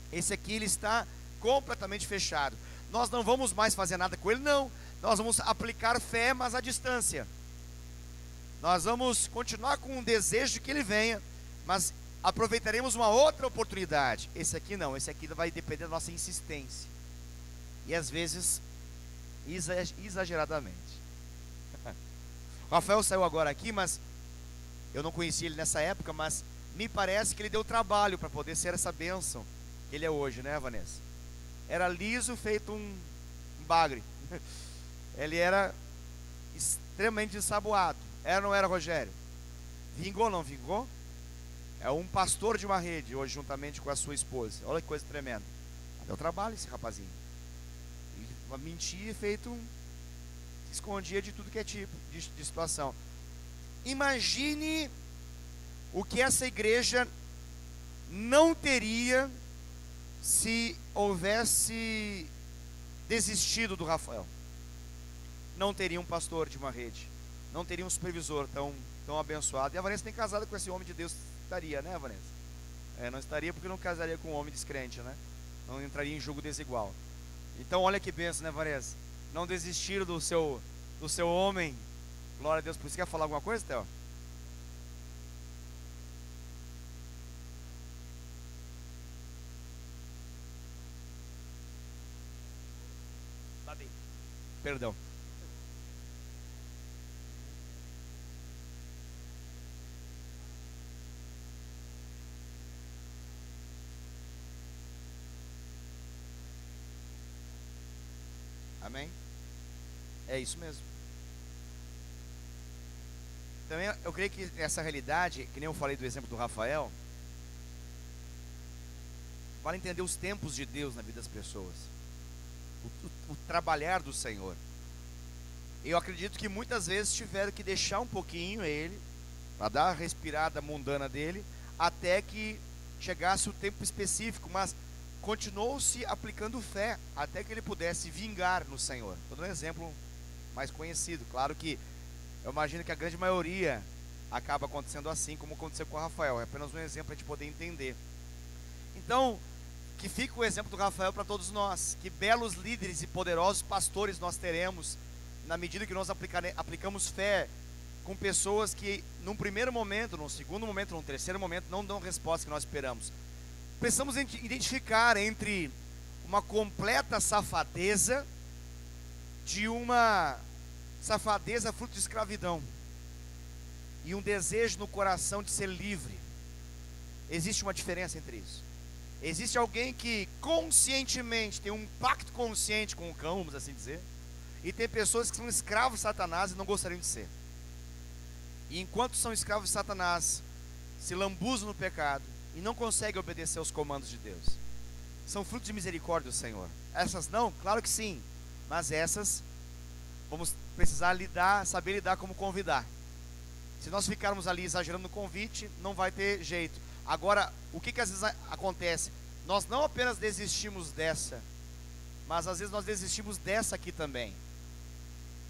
Esse aqui ele está completamente fechado. Nós não vamos mais fazer nada com ele, não. Nós vamos aplicar fé, mas à distância. Nós vamos continuar com o desejo de que ele venha, mas aproveitaremos uma outra oportunidade. Esse aqui não, esse aqui vai depender da nossa insistência. E às vezes, exageradamente. O Rafael saiu agora aqui, mas eu não conheci ele nessa época, mas me parece que ele deu trabalho para poder ser essa bênção que ele é hoje, né, Vanessa? Era liso, feito um bagre. Ele era extremamente ensaboado. Era ou não era, Rogério? Vingou ou não vingou? É um pastor de uma rede hoje, juntamente com a sua esposa. Olha que coisa tremenda. Deu trabalho esse rapazinho. mentir feito, se escondia de tudo que é tipo de situação. Imagine o que essa igreja não teria se houvesse desistido do Rafael. Não teria um pastor de uma rede, não teria um supervisor tão abençoado. E a Vanessa tem casado com esse homem de Deus, estaria, né, Vanessa? Não estaria porque não casaria com um homem descrente, né? Não entraria em julgo desigual. Então olha que bênção, né, Vanessa? Não desistir do seu homem. Glória a Deus. Por isso, quer falar alguma coisa, Theo? Tá bem. Perdão. Amém? É isso mesmo. Também eu creio que essa realidade, que nem eu falei do exemplo do Rafael, vale entender os tempos de Deus na vida das pessoas, o trabalhar do Senhor. Eu acredito que muitas vezes tiveram que deixar um pouquinho ele, para dar a respirada mundana dele, até que chegasse o tempo específico, mas continuou-se aplicando fé, até que ele pudesse vingar no Senhor. Estou dando um exemplo mais conhecido. Claro que eu imagino que a grande maioria acaba acontecendo assim, como aconteceu com o Rafael. É apenas um exemplo para a gente poder entender. Então, que fique o exemplo do Rafael para todos nós. Que belos líderes e poderosos pastores nós teremos, na medida que nós aplicamos fé com pessoas que, num primeiro momento, num segundo momento, num terceiro momento, não dão a resposta que nós esperamos. Precisamos identificar entre uma completa safadeza de uma safadeza fruto de escravidão e um desejo no coração de ser livre. Existe uma diferença entre isso. Existe alguém que conscientemente tem um pacto consciente com o cão, vamos assim dizer, e tem pessoas que são escravos de Satanás e não gostariam de ser. E enquanto são escravos de Satanás, se lambuzam no pecado e não conseguem obedecer aos comandos de Deus. São frutos de misericórdia do Senhor. Essas não? Claro que sim. Mas essas vamos precisar saber lidar como convidar. Se nós ficarmos ali exagerando no convite, não vai ter jeito. Agora, o que às vezes acontece? Nós não apenas desistimos dessa, mas às vezes nós desistimos dessa aqui também.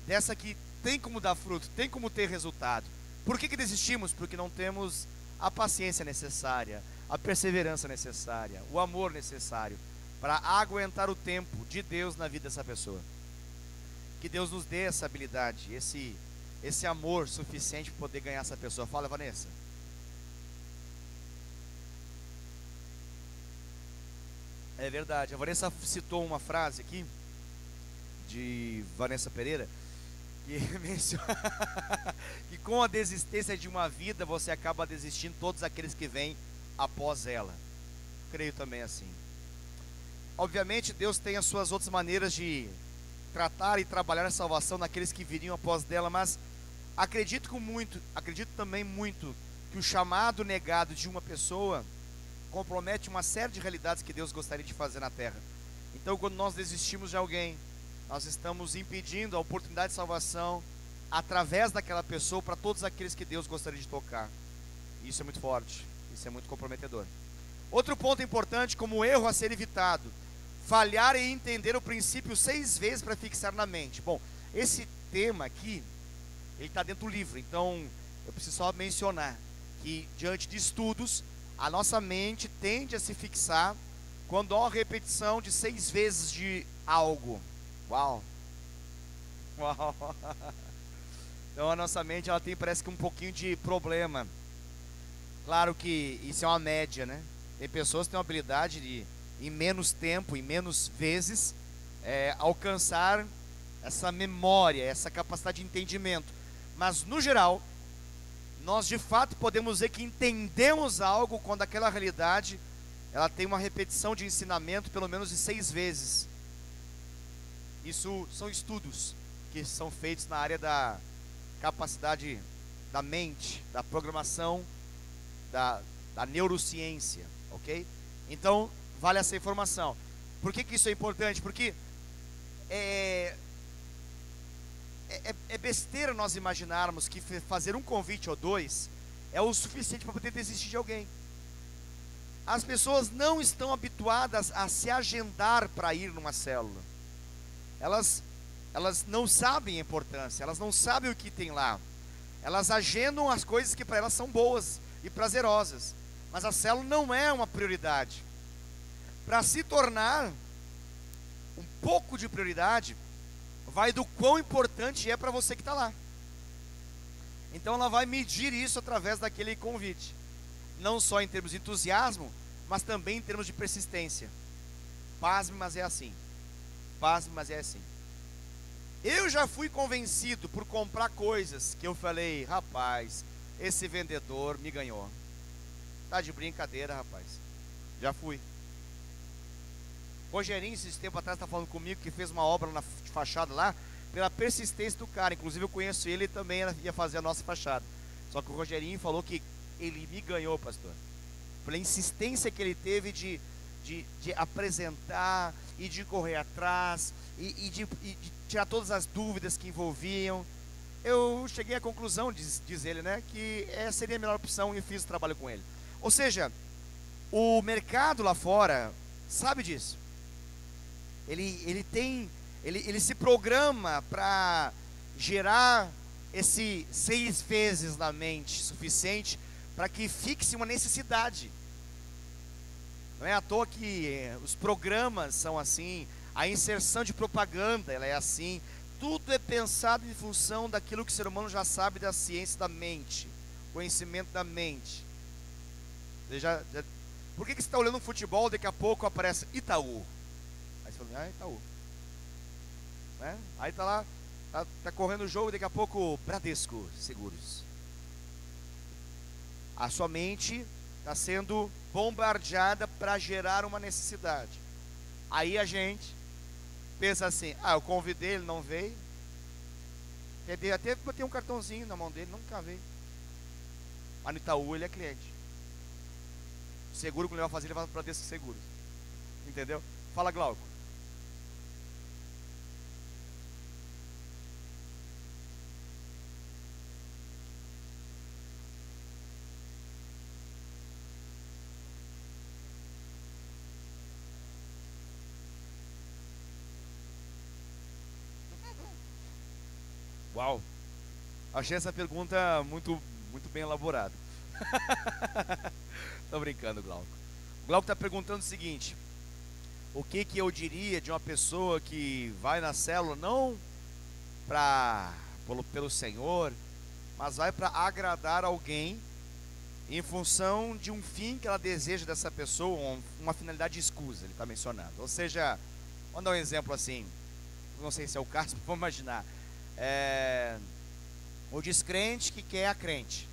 Dessa que tem como dar fruto, tem como ter resultado. Por que desistimos? Porque não temos a paciência necessária, a perseverança necessária, o amor necessário para aguentar o tempo de Deus na vida dessa pessoa. Que Deus nos dê essa habilidade, esse amor suficiente para poder ganhar essa pessoa. Fala, Vanessa. É verdade. A Vanessa citou uma frase aqui de Vanessa Pereira que menciona que com a desistência de uma vida você acaba desistindo todos aqueles que vêm após ela. Creio também assim. Obviamente Deus tem as suas outras maneiras de tratar e trabalhar a salvação naqueles que viriam após dela, mas acredito também muito que o chamado negado de uma pessoa compromete uma série de realidades que Deus gostaria de fazer na terra. Então, quando nós desistimos de alguém, nós estamos impedindo a oportunidade de salvação através daquela pessoa para todos aqueles que Deus gostaria de tocar. Isso é muito forte, isso é muito comprometedor. Outro ponto importante, como erro a ser evitado: falhar em entender o princípio 6 vezes para fixar na mente. Bom, esse tema aqui, ele está dentro do livro, então eu preciso só mencionar que, diante de estudos, a nossa mente tende a se fixar quando há uma repetição de 6 vezes de algo. Uau! Uau! Então a nossa mente, ela tem, parece que um pouquinho de problema. Claro que isso é uma média, né? Tem pessoas que têm uma habilidade de, em menos tempo, em menos vezes, alcançar essa memória, essa capacidade de entendimento. Mas no geral, nós de fato podemos dizer que entendemos algo quando aquela realidade ela tem uma repetição de ensinamento pelo menos de 6 vezes. Isso são estudos que são feitos na área da capacidade da mente, da programação, da neurociência, ok? Então, vale essa informação. Por que isso é importante? Porque é, é besteira nós imaginarmos que fazer um convite ou dois é o suficiente para poder desistir de alguém. As pessoas não estão habituadas a se agendar para ir numa célula. Elas não sabem a importância, elas não sabem o que tem lá. Elas agendam as coisas que para elas são boas e prazerosas, mas a célula não é uma prioridade. Para se tornar um pouco de prioridade, vai do quão importante é para você que está lá. Então ela vai medir isso através daquele convite, não só em termos de entusiasmo, mas também em termos de persistência. Pasme, mas é assim. Pasme, mas é assim. Eu já fui convencido por comprar coisas que eu falei, rapaz, esse vendedor me ganhou. Tá de brincadeira, rapaz. Já fui. Rogerinho, esses tempos atrás, está falando comigo que fez uma obra na fachada lá, pela persistência do cara. Inclusive eu conheço ele, também ia fazer a nossa fachada. Só que o Rogerinho falou que ele me ganhou, pastor, pela insistência que ele teve de apresentar e de correr atrás e de tirar todas as dúvidas que envolviam. Eu cheguei à conclusão, diz ele, né, que seria a melhor opção, e fiz o trabalho com ele. Ou seja, o mercado lá fora sabe disso. Ele se programa para gerar esse 6 vezes na mente suficiente para que fixe uma necessidade. Não é à toa que os programas são assim, a inserção de propaganda ela é assim, tudo é pensado em função daquilo que o ser humano já sabe da ciência da mente, conhecimento da mente. Por que você está olhando um futebol, daqui a pouco aparece Itaú? Aí você fala, Itaú. Né? Aí está lá, tá correndo o jogo, daqui a pouco Bradesco Seguros. A sua mente está sendo bombardeada para gerar uma necessidade. Aí a gente pensa assim, eu convidei, ele não veio. Até botei um cartãozinho na mão dele, nunca veio. Mas no Itaú ele é cliente. O seguro que ele vai fazer, ele vai para Bradesco Seguros. Entendeu? Fala, Glauco. Uau, achei essa pergunta muito bem elaborada. Tô brincando, Glauco. O Glauco está perguntando o seguinte: o que eu diria de uma pessoa que vai na célula não pelo Senhor, mas vai para agradar alguém em função de um fim que ela deseja dessa pessoa, uma finalidade escusa, ele está mencionando. Ou seja, vamos dar um exemplo assim, não sei se é o caso, mas vamos imaginar. O descrente que quer a crente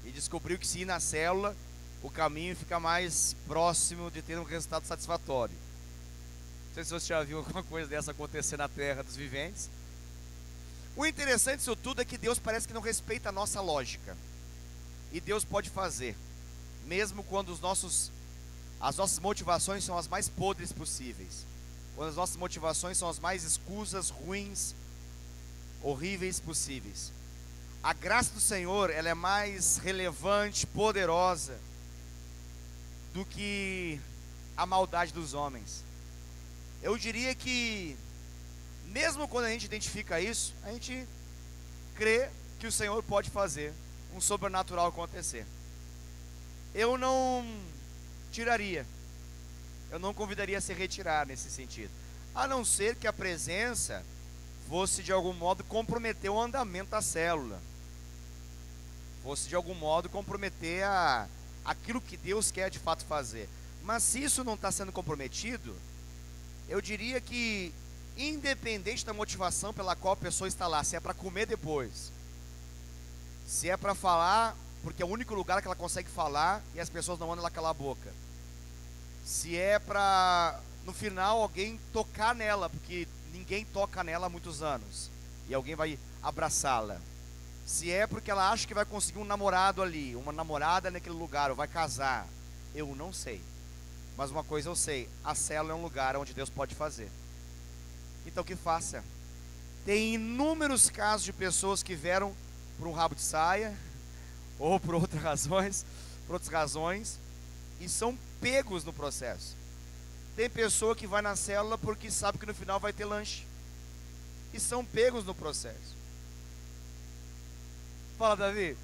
e descobriu que se ir na célula o caminho fica mais próximo de ter um resultado satisfatório. Não sei se você já viu alguma coisa dessa acontecer na terra dos viventes. O interessante disso tudo é que Deus parece que não respeita a nossa lógica, e Deus pode fazer mesmo quando as nossas motivações são as mais podres possíveis, quando as nossas motivações são as mais escusas, ruins, horríveis possíveis. A graça do Senhor, ela é mais relevante, poderosa do que a maldade dos homens. Eu diria que mesmo quando a gente identifica isso, a gente crê que o Senhor pode fazer um sobrenatural acontecer. Eu não tiraria, eu não convidaria a se retirar nesse sentido, a não ser que a presença fosse de algum modo comprometer o andamento da célula, fosse de algum modo comprometer aquilo que Deus quer de fato fazer. Mas se isso não está sendo comprometido, eu diria que, independente da motivação pela qual a pessoa está lá, se é para comer depois, se é para falar, porque é o único lugar que ela consegue falar e as pessoas não mandam ela calar a boca, se é para no final alguém tocar nela, porque ninguém toca nela há muitos anos, e alguém vai abraçá-la, se é porque ela acha que vai conseguir um namorado ali, uma namorada naquele lugar, ou vai casar, eu não sei. Mas uma coisa eu sei, a célula é um lugar onde Deus pode fazer. então que faça. Tem inúmeros casos de pessoas que vieram por um rabo de saia, ou por outras razões, e são pegos no processo. Tem pessoa que vai na célula porque sabe que no final vai ter lanche, e são pegos no processo. Fala, Davi.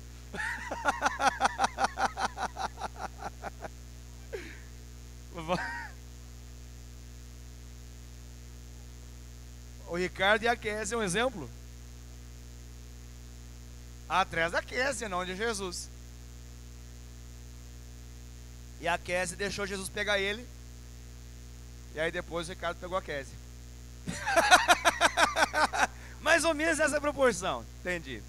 O Ricardo e a Kézia é um exemplo. Atrás da Kézia, não de Jesus. E a Kézia deixou Jesus pegar ele. E aí depois o Ricardo pegou a Kézia. Mais ou menos essa proporção. Entendi.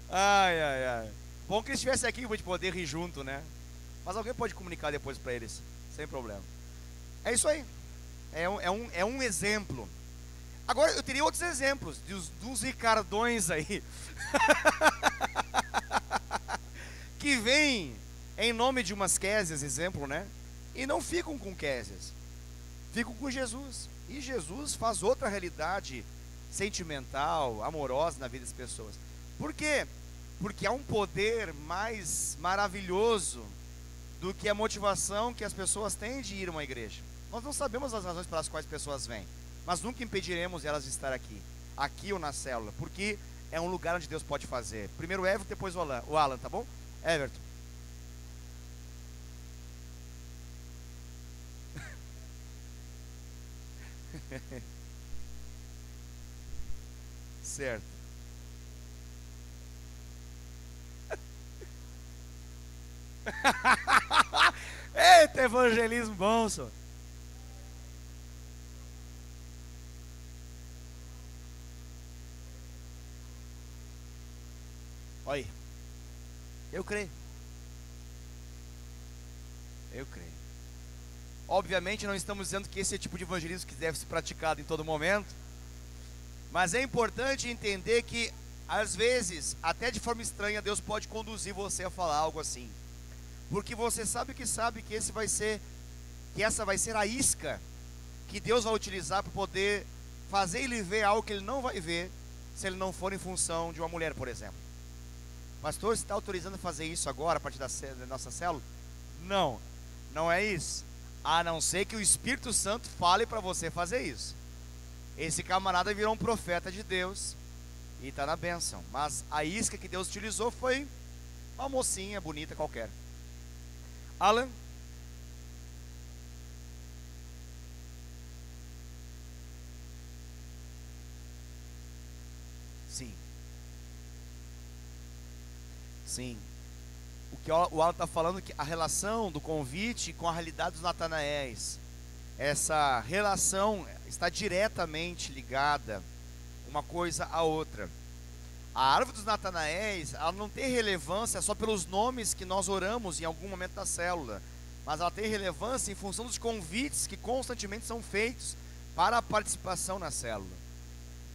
Ai. Bom que eles estivessem aqui para poder rir junto, né? Mas alguém pode comunicar depois para eles, sem problema. É isso aí. É um exemplo. Agora eu teria outros exemplos dos Ricardões aí que vêm em nome de umas Kézias, exemplo, né? E não ficam com Kézias, ficam com Jesus. E Jesus faz outra realidade sentimental, amorosa na vida das pessoas. Por quê? Porque há um poder mais maravilhoso do que a motivação que as pessoas têm de ir a uma igreja. Nós não sabemos as razões pelas quais as pessoas vêm, mas nunca impediremos elas de estar aqui ou na célula, porque é um lugar onde Deus pode fazer. Primeiro o Everton, depois o Alan, tá bom? Everton. Certo. Eita, evangelismo bom, senhor. Olha, eu creio. Obviamente não estamos dizendo que esse é o tipo de evangelismo que deve ser praticado em todo momento, mas é importante entender que às vezes, até de forma estranha, Deus pode conduzir você a falar algo assim, porque você sabe que essa vai ser a isca que Deus vai utilizar para poder fazer ele ver algo que ele não vai ver se ele não for em função de uma mulher, por exemplo. Pastor, você está autorizando a fazer isso agora a partir da nossa célula? Não é isso. A não ser que o Espírito Santo fale para você fazer isso. Esse camarada virou um profeta de Deus e está na bênção. Mas a isca que Deus utilizou foi uma mocinha bonita qualquer. Alan? Sim. O que o Alan está falando é que a relação do convite com a realidade dos Natanaéis, essa relação está diretamente ligada uma coisa à outra. A árvore dos Natanaéis, ela não tem relevância só pelos nomes que nós oramos em algum momento da célula, mas ela tem relevância em função dos convites que constantemente são feitos para a participação na célula.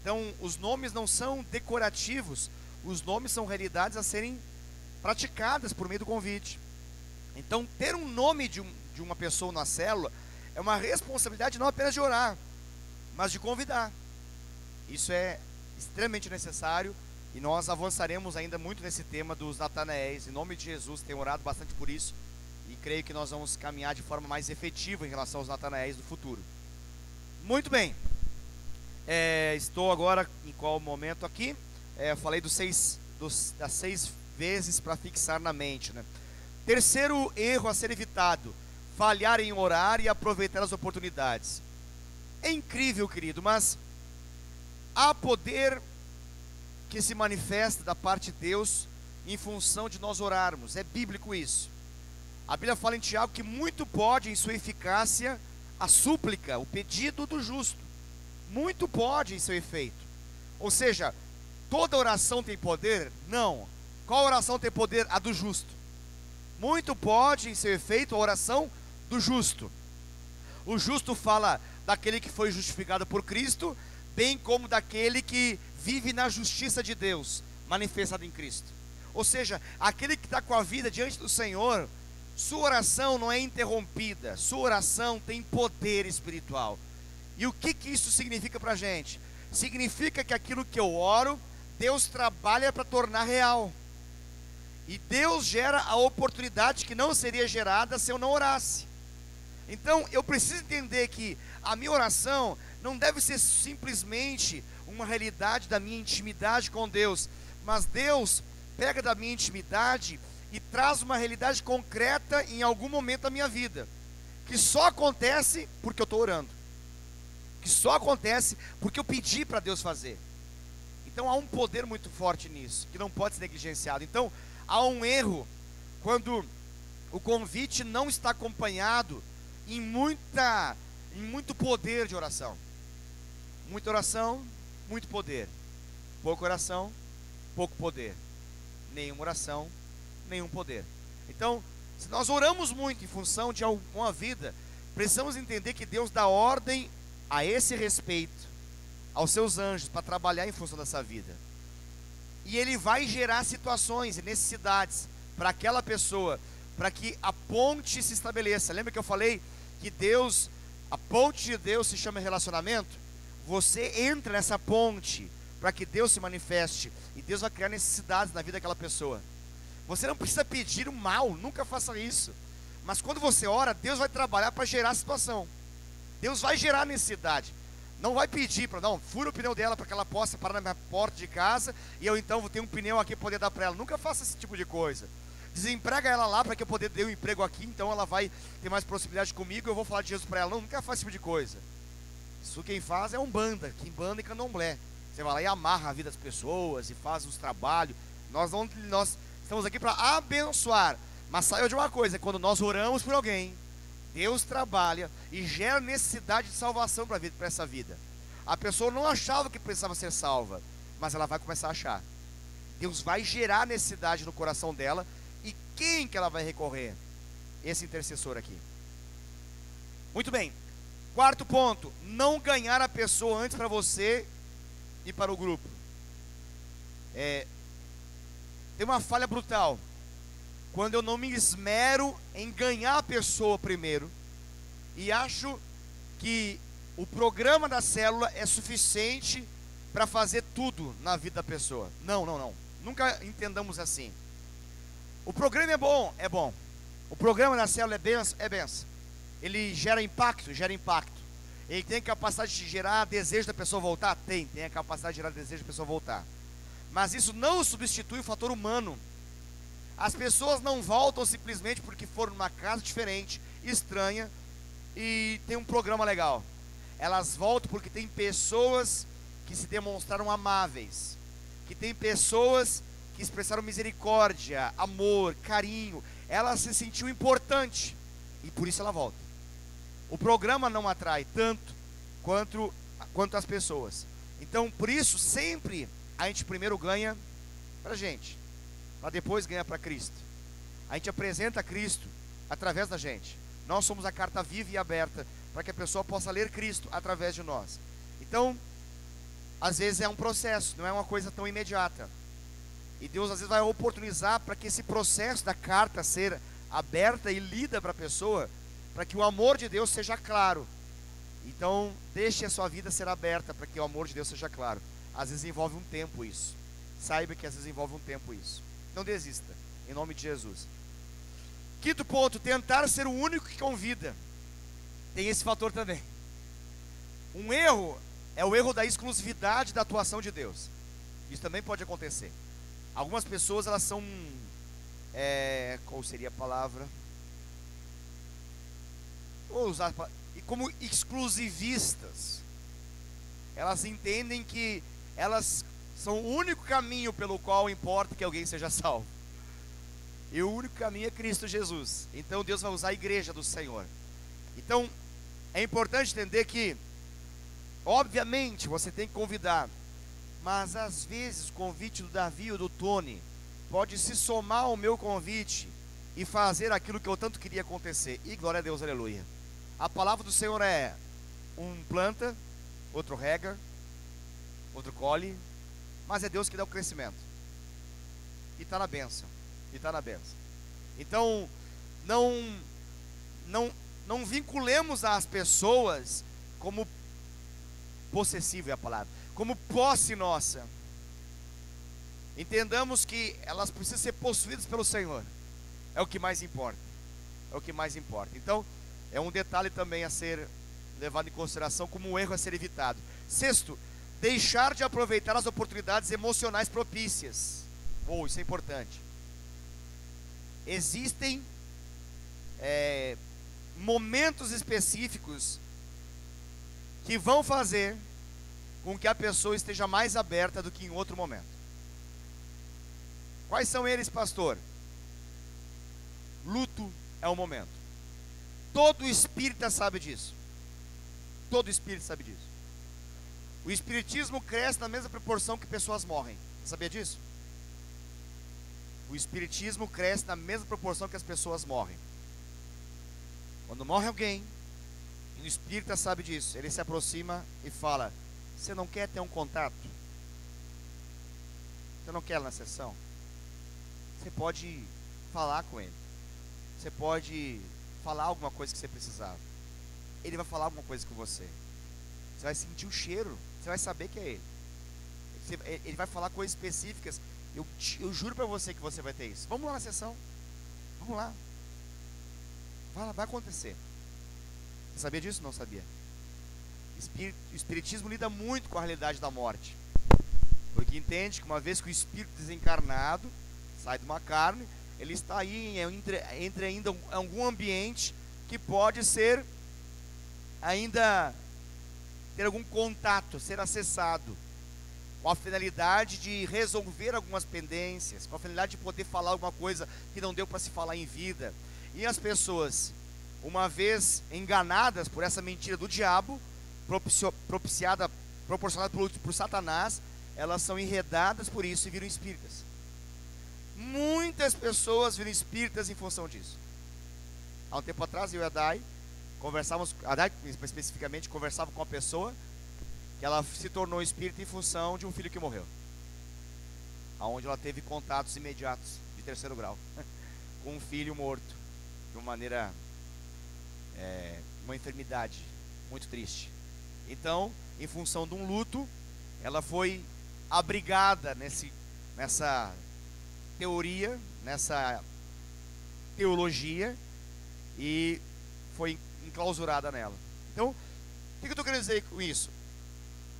Então, os nomes não são decorativos, os nomes são realidades a serem praticadas por meio do convite. Então, ter um nome de uma pessoa na célula é uma responsabilidade não apenas de orar, mas de convidar. Isso é extremamente necessário e nós avançaremos ainda muito nesse tema dos Natanaéis. Em nome de Jesus, tenho orado bastante por isso e creio que nós vamos caminhar de forma mais efetiva em relação aos Natanaéis do futuro. Muito bem. Estou agora em qual momento aqui? Falei das 6 vezes para fixar na mente, né? Terceiro erro a ser evitado: falhar em orar e aproveitar as oportunidades. É incrível, querido, mas há poder que se manifesta da parte de Deus em função de nós orarmos. É bíblico isso. A Bíblia fala em Tiago que muito pode em sua eficácia a súplica, o pedido do justo. Muito pode em seu efeito. Ou seja, toda oração tem poder? Não. Qual oração tem poder? A do justo. Muito pode em seu efeito a oração do justo. O justo fala daquele que foi justificado por Cristo, bem como daquele que vive na justiça de Deus, manifestada em Cristo. Ou seja, aquele que está com a vida diante do Senhor, Sua oração não é interrompida, sua oração tem poder espiritual. E o que isso significa para a gente? Significa que aquilo que eu oro, Deus trabalha para tornar real. E Deus gera a oportunidade que não seria gerada se eu não orasse. Então eu preciso entender que a minha oração não deve ser simplesmente uma realidade da minha intimidade com Deus, mas Deus pega da minha intimidade e traz uma realidade concreta em algum momento da minha vida, que só acontece porque eu estou orando, que só acontece porque eu pedi para Deus fazer. Então há um poder muito forte nisso, que não pode ser negligenciado. Então há um erro quando o convite não está acompanhado em muito poder de oração. Muita oração, muito poder. Pouca oração, pouco poder. Nenhuma oração, nenhum poder. Então, se nós oramos muito em função de alguma vida, precisamos entender que Deus dá ordem a esse respeito, aos seus anjos, para trabalhar em função dessa vida. E Ele vai gerar situações e necessidades para aquela pessoa, para que a ponte se estabeleça. Lembra que eu falei que Deus, a ponte de Deus se chama relacionamento? Você entra nessa ponte para que Deus se manifeste, e Deus vai criar necessidades na vida daquela pessoa. Você não precisa pedir o mal, nunca faça isso. Mas quando você ora, Deus vai trabalhar para gerar a situação. Deus vai gerar necessidade. Não vai pedir para, não, fura o pneu dela para que ela possa parar na minha porta de casa, e eu então vou ter um pneu aqui para poder dar para ela. Nunca faça esse tipo de coisa. Desemprega ela lá para que eu poder ter um emprego aqui, então ela vai ter mais proximidade comigo, eu vou falar de Jesus para ela. Não, nunca faça esse tipo de coisa. Isso quem faz é Umbanda, Quimbanda e Candomblé. Você vai lá e amarra a vida das pessoas e faz os trabalhos. Nós estamos aqui para abençoar. Mas saiba de uma coisa: quando nós oramos por alguém, Deus trabalha e gera necessidade de salvação para essa vida. A pessoa não achava que precisava ser salva, mas ela vai começar a achar. Deus vai gerar necessidade no coração dela. E quem que ela vai recorrer? Esse intercessor aqui. Muito bem. Quarto ponto: não ganhar a pessoa antes para você e para o grupo. Tem uma falha brutal quando eu não me esmero em ganhar a pessoa primeiro e acho que o programa da célula é suficiente para fazer tudo na vida da pessoa. Não. Nunca entendamos assim. O programa é bom, é bom. O programa da célula é benção. Ele gera impacto. Ele tem a capacidade de gerar desejo da pessoa voltar? Tem a capacidade de gerar desejo da pessoa voltar. Mas isso não substitui o fator humano. As pessoas não voltam simplesmente porque foram numa casa diferente, estranha, e tem um programa legal. Elas voltam porque tem pessoas que se demonstraram amáveis, que tem pessoas que expressaram misericórdia, amor, carinho. Ela se sentiu importante e por isso ela volta. O programa não atrai tanto quanto as pessoas. Então, por isso, sempre a gente primeiro ganha para a gente, para depois ganhar para Cristo. A gente apresenta Cristo através da gente. Nós somos a carta viva e aberta para que a pessoa possa ler Cristo através de nós. Então, às vezes é um processo, não é uma coisa tão imediata. E Deus às vezes vai oportunizar para que esse processo da carta ser aberta e lida para a pessoa, para que o amor de Deus seja claro. Então, deixe a sua vida ser aberta para que o amor de Deus seja claro. Às vezes envolve um tempo isso. Saiba que às vezes envolve um tempo isso. Não desista, em nome de Jesus. Quinto ponto: tentar ser o único que convida. Tem esse fator também. Um erro é o erro da exclusividade da atuação de Deus. Isso também pode acontecer. Algumas pessoas, elas são qual seria a palavra? Vou usar como exclusivistas. Elas entendem que elas são o único caminho pelo qual importa que alguém seja salvo. E o único caminho é Cristo Jesus. Então Deus vai usar a igreja do Senhor. Então é importante entender que, obviamente, você tem que convidar, mas às vezes o convite do Davi ou do Tony pode se somar ao meu convite e fazer aquilo que eu tanto queria acontecer. E glória a Deus, aleluia. A palavra do Senhor é: um planta, outro rega, outro colhe, mas é Deus que dá o crescimento. E está na bênção. Então, não, não vinculemos as pessoas como possessivo é a palavra, como posse nossa. Entendamos que elas precisam ser possuídas pelo Senhor. É o que mais importa. É o que mais importa. Então, é um detalhe também a ser levado em consideração como um erro a ser evitado. Sexto, deixar de aproveitar as oportunidades emocionais propícias. Isso é importante. Existem momentos específicos que vão fazer com que a pessoa esteja mais aberta do que em outro momento. Quais são eles, pastor? Luto é um momento. Todo espírita sabe disso. Todo espírito sabe disso. O espiritismo cresce na mesma proporção que pessoas morrem. Você sabia disso? O espiritismo cresce na mesma proporção que as pessoas morrem. Quando morre alguém, e o espírita sabe disso, ele se aproxima e fala: você não quer ter um contato? Você não quer ir na sessão? Você pode falar com ele. Você pode falar alguma coisa que você precisar. Ele vai falar alguma coisa com você. Você vai sentir o cheiro. Você vai saber que é ele. Ele vai falar coisas específicas. Eu juro para você que você vai ter isso. Vamos lá na sessão. Vamos lá. Vai acontecer. Você sabia disso? Não sabia. O espiritismo lida muito com a realidade da morte. Porque entende que uma vez que o espírito desencarnado sai de uma carne, ele está aí entre ainda algum ambiente que pode ser ainda ter algum contato, ser acessado, com a finalidade de resolver algumas pendências, com a finalidade de poder falar alguma coisa que não deu para se falar em vida. E as pessoas, uma vez enganadas por essa mentira do diabo, proporcionada por Satanás, elas são enredadas por isso e viram espíritas. Muitas pessoas viram espíritas em função disso. Há um tempo atrás, eu e a Dai conversávamos, a Dai especificamente conversava com uma pessoa que ela se tornou espírita em função de um filho que morreu, aonde ela teve contatos imediatos de 3º grau com um filho morto de uma maneira, uma enfermidade muito triste. Então, em função de um luto, ela foi abrigada nessa teoria, nessa teologia, e foi enclausurada nela. Então, o que eu estou querendo dizer com isso?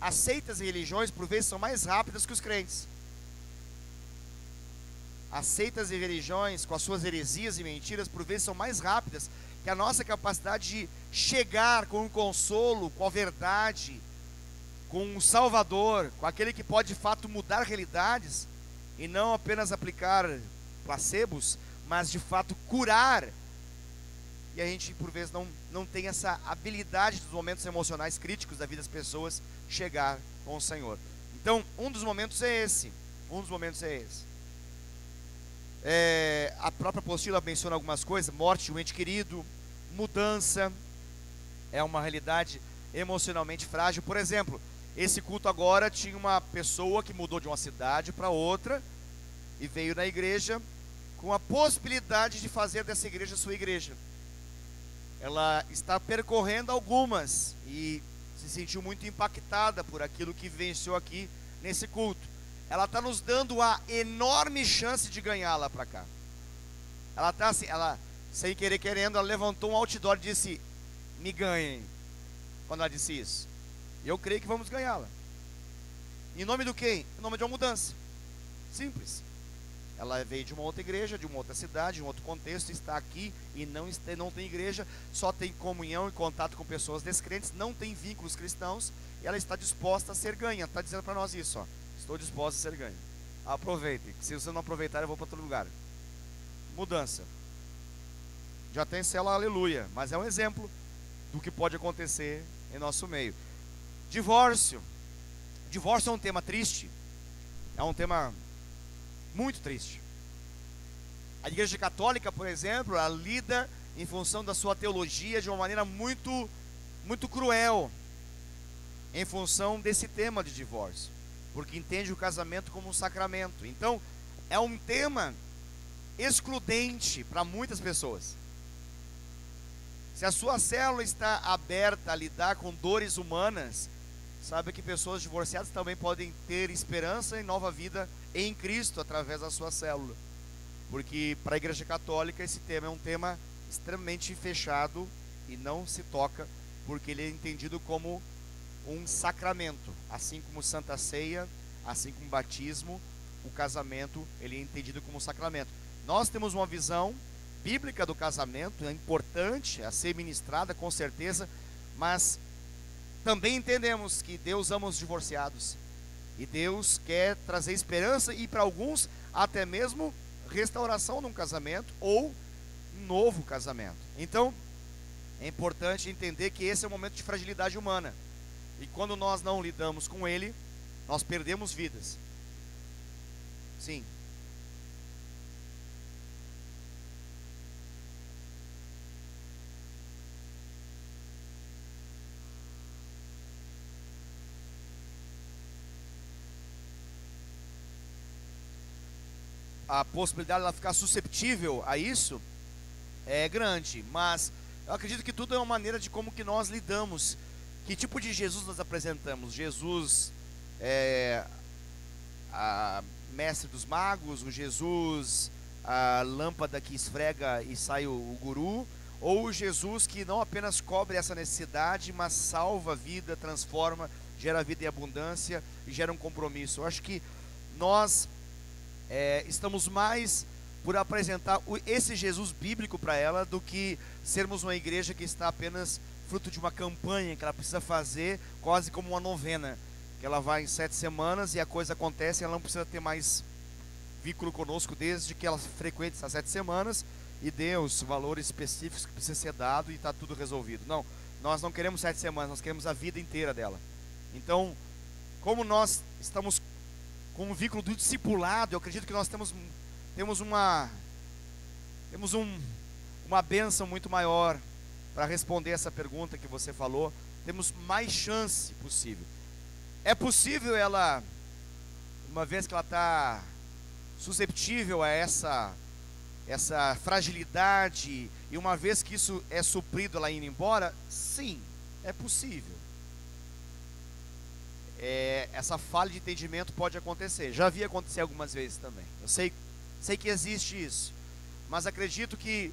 As seitas e religiões, por vezes, são mais rápidas que os crentes. As seitas e religiões, com as suas heresias e mentiras, por vezes, são mais rápidas que a nossa capacidade de chegar com um consolo, com a verdade, com um Salvador, com aquele que pode, de fato, mudar realidades, e não apenas aplicar placebos, mas de fato curar. E a gente por vezes não tem essa habilidade dos momentos emocionais críticos da vida das pessoas chegar com o Senhor. Então, um dos momentos é esse. A própria apostila menciona algumas coisas: morte de um ente querido, mudança, é uma realidade emocionalmente frágil. Por exemplo, esse culto agora tinha uma pessoa que mudou de uma cidade para outra e veio na igreja com a possibilidade de fazer dessa igreja sua igreja. Ela está percorrendo algumas e se sentiu muito impactada por aquilo que vivenciou aqui nesse culto. Ela está nos dando a enorme chance de ganhá-la para cá. Ela está assim, sem querer querendo, ela levantou um outdoor e disse: me ganhem. Quando ela disse isso, eu creio que vamos ganhá-la. Em nome do quê? Em nome de uma mudança. Simples. Ela veio de uma outra igreja, de uma outra cidade, de um outro contexto, está aqui e não tem igreja, só tem comunhão e contato com pessoas descrentes, não tem vínculos cristãos, e ela está disposta a ser ganha. Está dizendo para nós isso, ó: estou disposta a ser ganha. Aproveitem, se você não aproveitar, eu vou para outro lugar. Mudança. Já tem célula aleluia, mas é um exemplo do que pode acontecer em nosso meio. Divórcio. Divórcio é um tema triste, é um tema muito triste. A Igreja Católica, por exemplo, ela lida em função da sua teologia de uma maneira muito, muito cruel, em função desse tema de divórcio, porque entende o casamento como um sacramento. Então, é um tema excludente para muitas pessoas. Se a sua célula está aberta a lidar com dores humanas, sabe que pessoas divorciadas também podem ter esperança e nova vida em Cristo através da sua célula. Porque para a Igreja Católica esse tema é um tema extremamente fechado e não se toca, porque ele é entendido como um sacramento, assim como Santa Ceia, assim como o batismo, o casamento, ele é entendido como um sacramento. Nós temos uma visão bíblica do casamento, é importante a ser ministrada com certeza, mas também entendemos que Deus ama os divorciados, e Deus quer trazer esperança e para alguns até mesmo restauração num casamento ou um novo casamento. Então é importante entender que esse é um momento de fragilidade humana, e quando nós não lidamos com ele, nós perdemos vidas. Sim. A possibilidade de ela ficar susceptível a isso é grande, mas eu acredito que tudo é uma maneira de como que nós lidamos, que tipo de Jesus nós apresentamos. Jesus é a mestre dos magos, o Jesus a lâmpada que esfrega e sai o guru, ou o Jesus que não apenas cobre essa necessidade, mas salva a vida, transforma, gera vida em abundância e gera um compromisso. Eu acho que nós estamos mais por apresentar esse Jesus bíblico para ela do que sermos uma igreja que está apenas fruto de uma campanha que ela precisa fazer, quase como uma novena, que ela vai em 7 semanas e a coisa acontece, ela não precisa ter mais vínculo conosco desde que ela frequente essas 7 semanas e dê os valores específicos que precisa ser dado e está tudo resolvido. Não, nós não queremos 7 semanas, nós queremos a vida inteira dela. Então, como nós estamos com o vínculo do discipulado, eu acredito que nós temos uma bênção muito maior para responder essa pergunta que você falou. Temos mais chance possível. É possível ela, uma vez que ela está susceptível a essa fragilidade, e uma vez que isso é suprido, ela indo embora? Sim, é possível. Essa falha de entendimento pode acontecer. Já vi acontecer algumas vezes também. Eu sei que existe isso, mas acredito que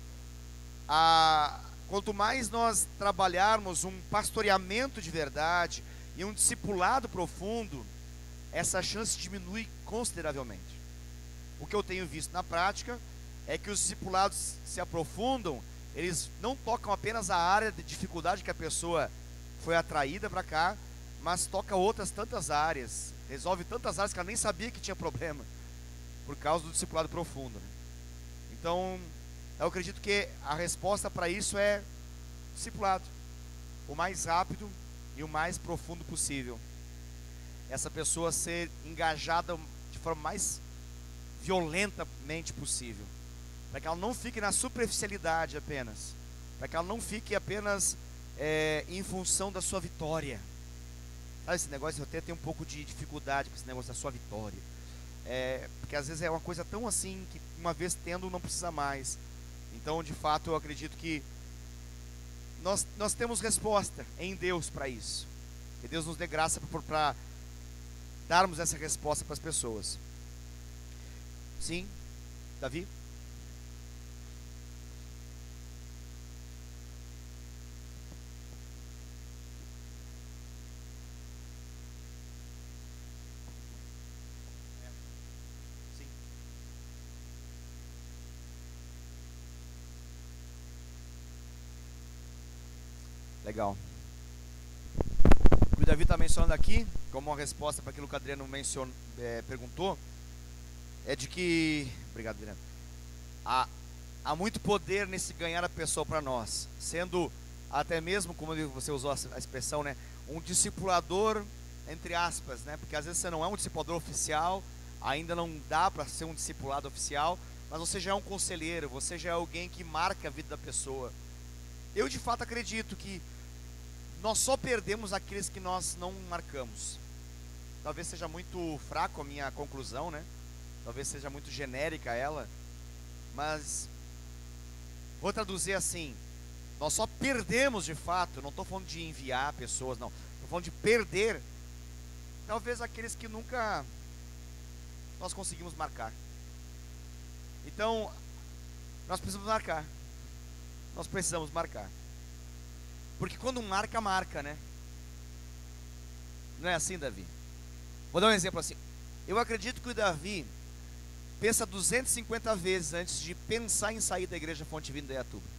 quanto mais nós trabalharmos um pastoreamento de verdade e um discipulado profundo, essa chance diminui consideravelmente. O que eu tenho visto na prática é que os discipulados se aprofundam, eles não tocam apenas a área de dificuldade que a pessoa foi atraída para cá, mas toca outras tantas áreas, resolve tantas áreas que ela nem sabia que tinha problema, por causa do discipulado profundo, né? Então, eu acredito que a resposta para isso é discipulado, o mais rápido e o mais profundo possível. Essa pessoa ser engajada de forma mais violentamente possível, para que ela não fique na superficialidade apenas, para que ela não fique apenas em função da sua vitória. Sabe, esse negócio, eu até tenho um pouco de dificuldade com esse negócio da sua vitória, porque às vezes é uma coisa tão assim, que uma vez tendo não precisa mais. Então, de fato, eu acredito que nós temos resposta em Deus para isso, que Deus nos dê graça para darmos essa resposta para as pessoas. Sim, Davi? Sim. Legal. O Davi está mencionando aqui, como uma resposta para aquilo que o Adriano perguntou, é de que, obrigado, Adriano, há muito poder nesse ganhar a pessoa para nós, sendo até mesmo, como você usou a expressão, né, um discipulador, entre aspas, né, porque às vezes você não é um discipulador oficial, ainda não dá para ser um discipulado oficial, mas você já é um conselheiro, você já é alguém que marca a vida da pessoa. Eu de fato acredito que nós só perdemos aqueles que nós não marcamos. Talvez seja muito fraco a minha conclusão, né? Talvez seja muito genérica ela, mas vou traduzir assim: Nós só perdemos de fato, não estou falando de enviar pessoas, não. Estou falando de perder, talvez aqueles que nunca nós conseguimos marcar. Então, nós precisamos marcar. Nós precisamos marcar. Porque quando marca, marca, né? Não é assim, Davi? Vou dar um exemplo assim. Eu acredito que o Davi pensa 250 vezes antes de pensar em sair da igreja Fonte Viva de Indaiatuba.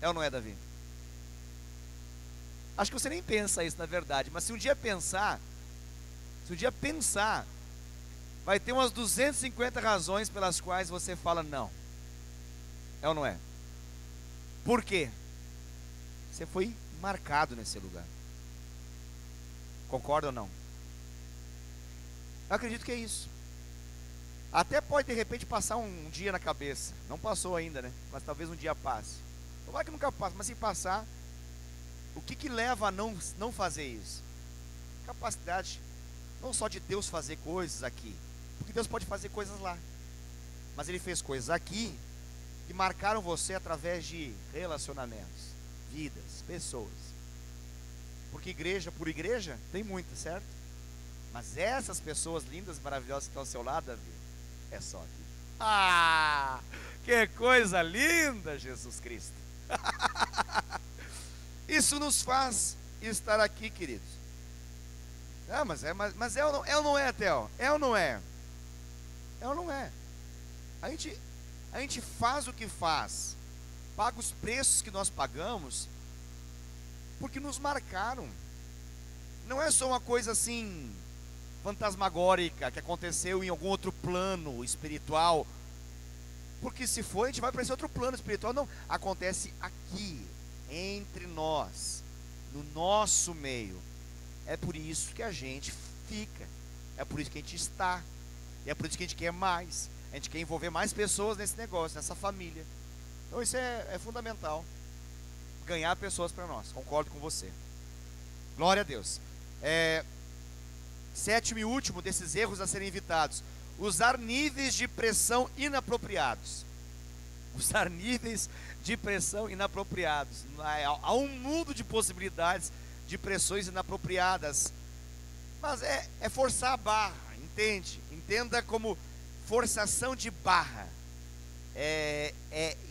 É ou não é, Davi? Acho que você nem pensa isso, na verdade. Mas se um dia pensar, vai ter umas 250 razões pelas quais você fala não. É ou não é? Por quê? Você foi marcado nesse lugar. Concorda ou não? Eu acredito que é isso. Até pode de repente passar um dia na cabeça. Não passou ainda, né? Mas talvez um dia passe. Tomara que nunca passe, mas se passar, o que leva a não fazer isso? Capacidade, não só de Deus fazer coisas aqui, porque Deus pode fazer coisas lá, mas Ele fez coisas aqui que marcaram você através de relacionamentos, vidas, pessoas. Porque igreja por igreja tem muita, certo? Mas essas pessoas lindas, maravilhosas que estão ao seu lado, Davi, é só aqui. Ah, que coisa linda, Jesus Cristo. Isso nos faz estar aqui, queridos. Ah, mas é ou não é, Theo? É ou não é? É ou não é? A gente faz o que faz, paga os preços que nós pagamos, porque nos marcaram. Não é só uma coisa assim fantasmagórica que aconteceu em algum outro plano espiritual, porque se for, a gente vai para esse outro plano espiritual. Não, acontece aqui, entre nós, no nosso meio. É por isso que a gente fica, é por isso que a gente está, e é por isso que a gente quer mais. A gente quer envolver mais pessoas nesse negócio, nessa família. Então isso é fundamental, ganhar pessoas para nós. Concordo com você. Glória a Deus. Sétimo e último desses erros a serem evitados: usar níveis de pressão inapropriados. Usar níveis de pressão inapropriados. Há um mundo de possibilidades de pressões inapropriadas, mas é forçar a barra, entende? Entenda como forçação de barra. É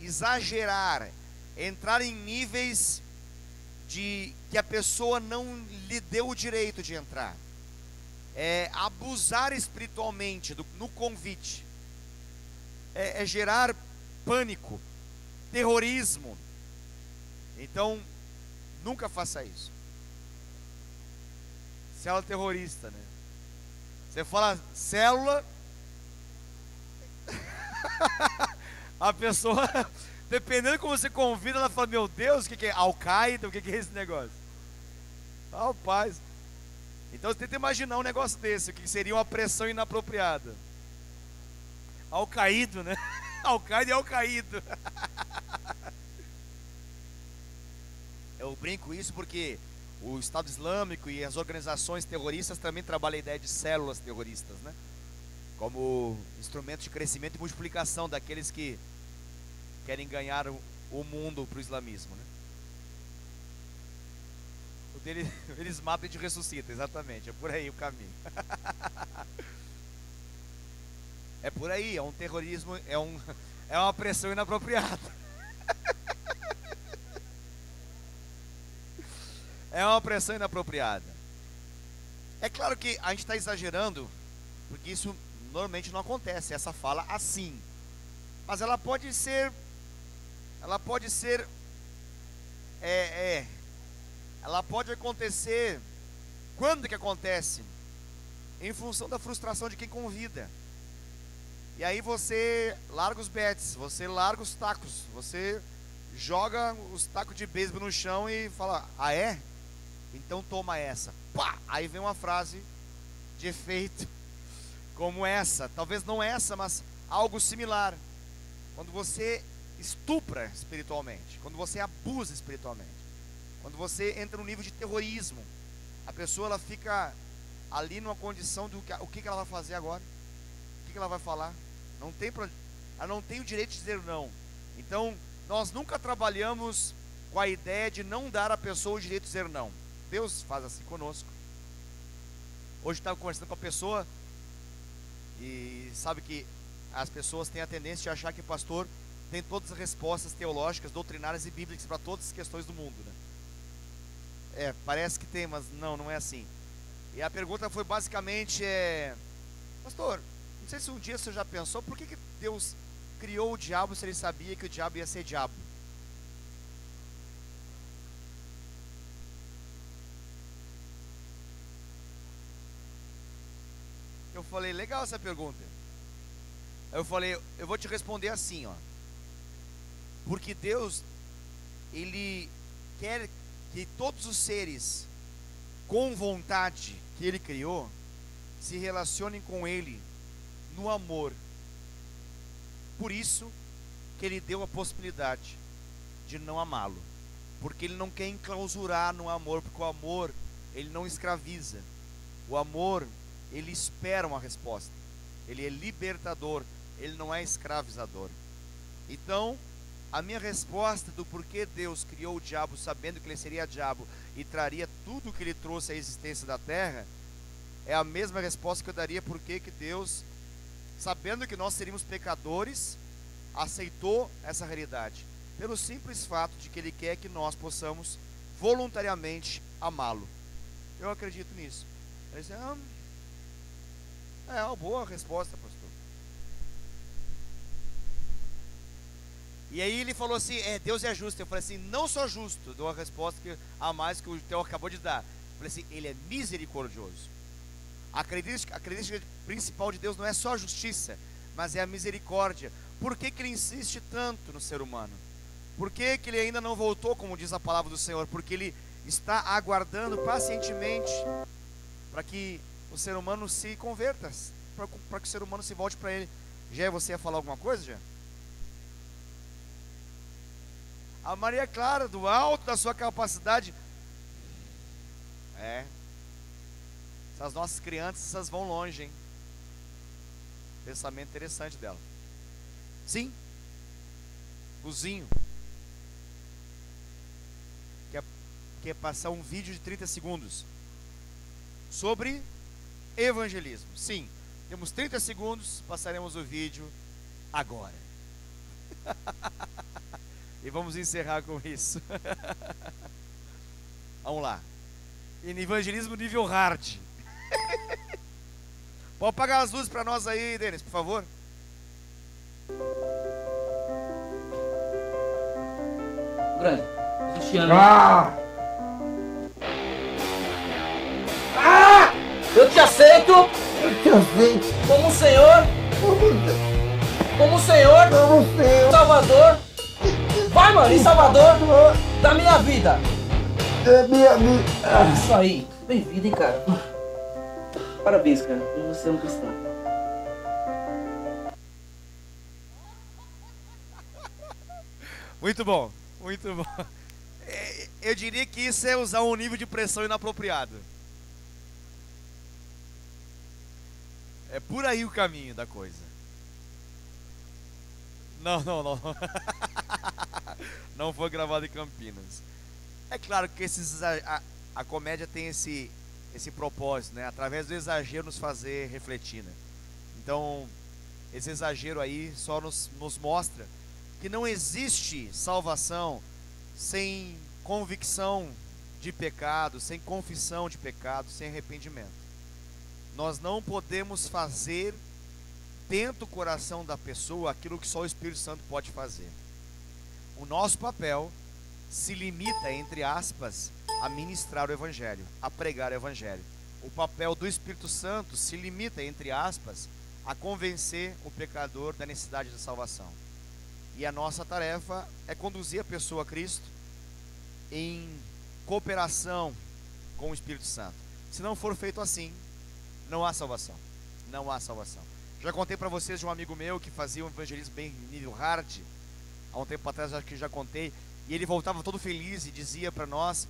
exagerar, entrar em níveis de que a pessoa não lhe deu o direito de entrar. É abusar espiritualmente no convite, é gerar pânico, terrorismo. Então, nunca faça isso. Célula terrorista, né? Você fala célula, a pessoa, dependendo de como você convida, ela fala: meu Deus, o que é Al-Qaeda? O que é esse negócio? Rapaz. Então você tenta imaginar um negócio desse, o que seria uma pressão inapropriada. Al-Qaeda, né? Al-Qaeda e Al-Qaeda. Eu brinco isso porque o Estado Islâmico e as organizações terroristas também trabalham a ideia de células terroristas, né? Como instrumento de crescimento e multiplicação daqueles que querem ganhar o mundo para o islamismo, né? Eles matam e te ressuscitam, exatamente, é por aí o caminho. É por aí, é um terrorismo, é uma pressão inapropriada. É uma pressão inapropriada. É claro que a gente está exagerando, porque isso normalmente não acontece, essa fala assim. Mas ela pode ser, ela pode acontecer. Quando que acontece? Em função da frustração de quem convida. E aí você larga os bets, você larga os tacos, você joga os tacos de beisebol no chão e fala: ah, é? Então toma essa. Pá! Aí vem uma frase de efeito como essa, talvez não essa, mas algo similar. Quando você estupra espiritualmente, quando você abusa espiritualmente, quando você entra no nível de terrorismo, a pessoa ela fica ali numa condição do o que ela vai fazer agora, o que ela vai falar. Ela não tem o direito de dizer não. Então nós nunca trabalhamos com a ideia de não dar à pessoa o direito de dizer não. Deus faz assim conosco. Hoje estava conversando com a pessoa e sabe que as pessoas têm a tendência de achar que o pastor tem todas as respostas teológicas, doutrinárias e bíblicas para todas as questões do mundo, né? Parece que tem, mas não é assim. E a pergunta foi basicamente, pastor, não sei se um dia você já pensou, por que Deus criou o diabo se ele sabia que o diabo ia ser diabo? Eu falei, legal essa pergunta. Eu falei, eu vou te responder assim, ó. Porque Deus, Ele quer que todos os seres com vontade que Ele criou se relacionem com Ele no amor. Por isso que Ele deu a possibilidade de não amá-lo, porque Ele não quer enclausurar no amor, porque o amor, ele não escraviza. O amor, ele espera uma resposta. Ele é libertador, ele não é escravizador. Então, a minha resposta do porquê Deus criou o diabo, sabendo que ele seria diabo e traria tudo que ele trouxe à existência da terra, é a mesma resposta que eu daria porque que Deus, sabendo que nós seríamos pecadores, aceitou essa realidade, pelo simples fato de que Ele quer que nós possamos voluntariamente amá-lo. Eu acredito nisso. Ele disse, é uma boa resposta, pastor. E aí ele falou assim, Deus é justo. Eu falei assim, não só justo, dou a resposta a mais que o Theo acabou de dar. Eu falei assim, Ele é misericordioso. A característica principal de Deus não é só a justiça, mas é a misericórdia. Por que Ele insiste tanto no ser humano? Por que Ele ainda não voltou, como diz a palavra do Senhor? Porque Ele está aguardando pacientemente para que o ser humano se converta, para que o ser humano se volte para Ele. Jé, você ia falar alguma coisa, Jé? A Maria Clara, do alto da sua capacidade. Essas nossas crianças, essas vão longe, hein? Pensamento interessante dela. Sim. Cozinho. Quer passar um vídeo de 30 segundos sobre evangelismo. Sim. Temos 30 segundos, passaremos o vídeo agora. E vamos encerrar com isso. Vamos lá. Em evangelismo nível hard. Pode apagar as luzes para nós aí, Denis, por favor. Grande. Cristiano. Eu te aceito. Eu te aceito. Como Senhor. Como Senhor. Como Senhor. Salvador. Vai, mano, em Salvador da minha vida. É minha vida. Isso aí. Bem-vindo, hein, cara. Parabéns, cara. Você é um cristão. Muito bom, muito bom. Eu diria que isso é usar um nível de pressão inapropriado. É por aí o caminho da coisa. Não. Não foi gravado em Campinas. É claro que a comédia tem esse propósito, né? Através do exagero nos fazer refletir, né? Então, esse exagero aí só nos mostra que não existe salvação sem convicção de pecado, sem confissão de pecado, sem arrependimento. Nós não podemos fazer dentro do coração da pessoa aquilo que só o Espírito Santo pode fazer. O nosso papel se limita, entre aspas, a ministrar o Evangelho, a pregar o Evangelho. O papel do Espírito Santo se limita, entre aspas, a convencer o pecador da necessidade de salvação. E a nossa tarefa é conduzir a pessoa a Cristo em cooperação com o Espírito Santo. Se não for feito assim, não há salvação. Não há salvação. Já contei para vocês de um amigo meu que fazia um evangelismo bem nível hard. Há um tempo atrás acho que já contei. E ele voltava todo feliz e dizia para nós: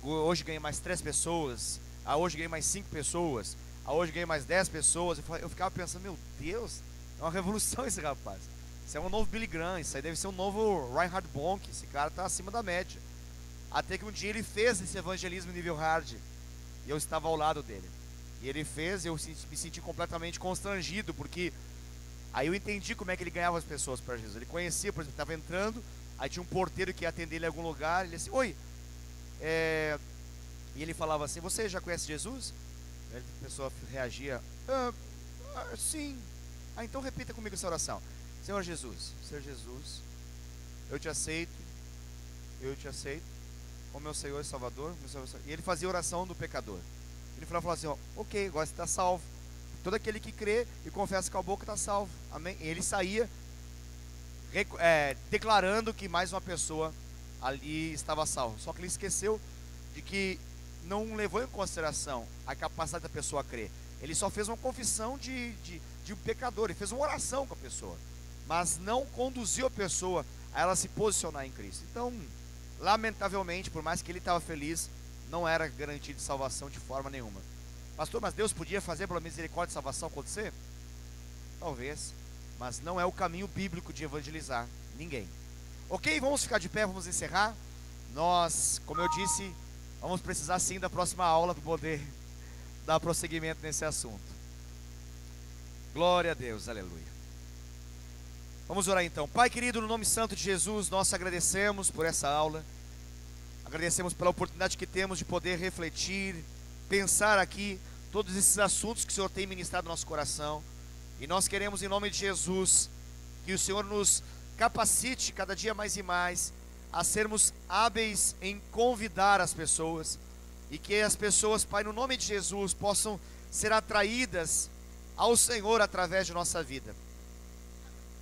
hoje ganhei mais 3 pessoas, hoje ganhei mais 5 pessoas, hoje ganhei mais 10 pessoas. Eu ficava pensando, meu Deus, é uma revolução esse rapaz. Isso é um novo Billy Graham, isso aí deve ser um novo Reinhard Bonk. Esse cara está acima da média. Até que um dia ele fez esse evangelismo nível hard, e eu estava ao lado dele. E ele fez, eu me senti completamente constrangido, porque aí eu entendi como é que ele ganhava as pessoas para Jesus. Ele conhecia, por exemplo, estava entrando, aí tinha um porteiro que ia atender ele em algum lugar, ele disse, oi, e ele falava assim, você já conhece Jesus? Aí a pessoa reagia, sim. Então repita comigo essa oração. Senhor Jesus, eu te aceito como meu Senhor e Salvador, E ele fazia oração do pecador. Ele falava assim, ok, agora você está salvo. Todo aquele que crê e confessa com a boca está salvo. Amém? E ele saía declarando que mais uma pessoa ali estava salvo. Só que ele esqueceu de que não levou em consideração a capacidade da pessoa a crer. Ele só fez uma confissão de um pecador. Ele fez uma oração com a pessoa, mas não conduziu a pessoa a ela se posicionar em Cristo. Então, lamentavelmente, por mais que ele estava feliz, não era garantia de salvação de forma nenhuma. Pastor, mas Deus podia fazer pela misericórdia de salvação acontecer? Talvez, mas não é o caminho bíblico de evangelizar ninguém. Ok, vamos ficar de pé, vamos encerrar. Nós, como eu disse, vamos precisar sim da próxima aula para poder dar prosseguimento nesse assunto. Glória a Deus, aleluia. Vamos orar então. Pai querido, no nome santo de Jesus, nós agradecemos por essa aula. Agradecemos pela oportunidade que temos de poder refletir, pensar aqui todos esses assuntos que o Senhor tem ministrado no nosso coração. E nós queremos, em nome de Jesus, que o Senhor nos capacite cada dia mais e mais a sermos hábeis em convidar as pessoas, e que as pessoas, Pai, no nome de Jesus, possam ser atraídas ao Senhor através de nossa vida.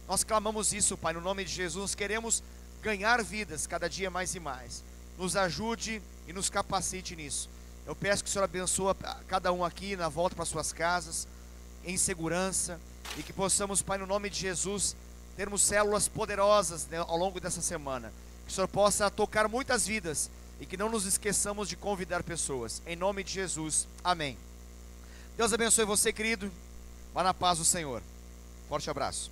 Nós clamamos isso, Pai, no nome de Jesus. Queremos ganhar vidas cada dia mais e mais. Nos ajude e nos capacite nisso. Eu peço que o Senhor abençoe cada um aqui na volta para suas casas, em segurança, e que possamos, Pai, no nome de Jesus, termos células poderosas, né, ao longo dessa semana. Que o Senhor possa tocar muitas vidas e que não nos esqueçamos de convidar pessoas. Em nome de Jesus, amém. Deus abençoe você, querido. Vá na paz do Senhor. Forte abraço.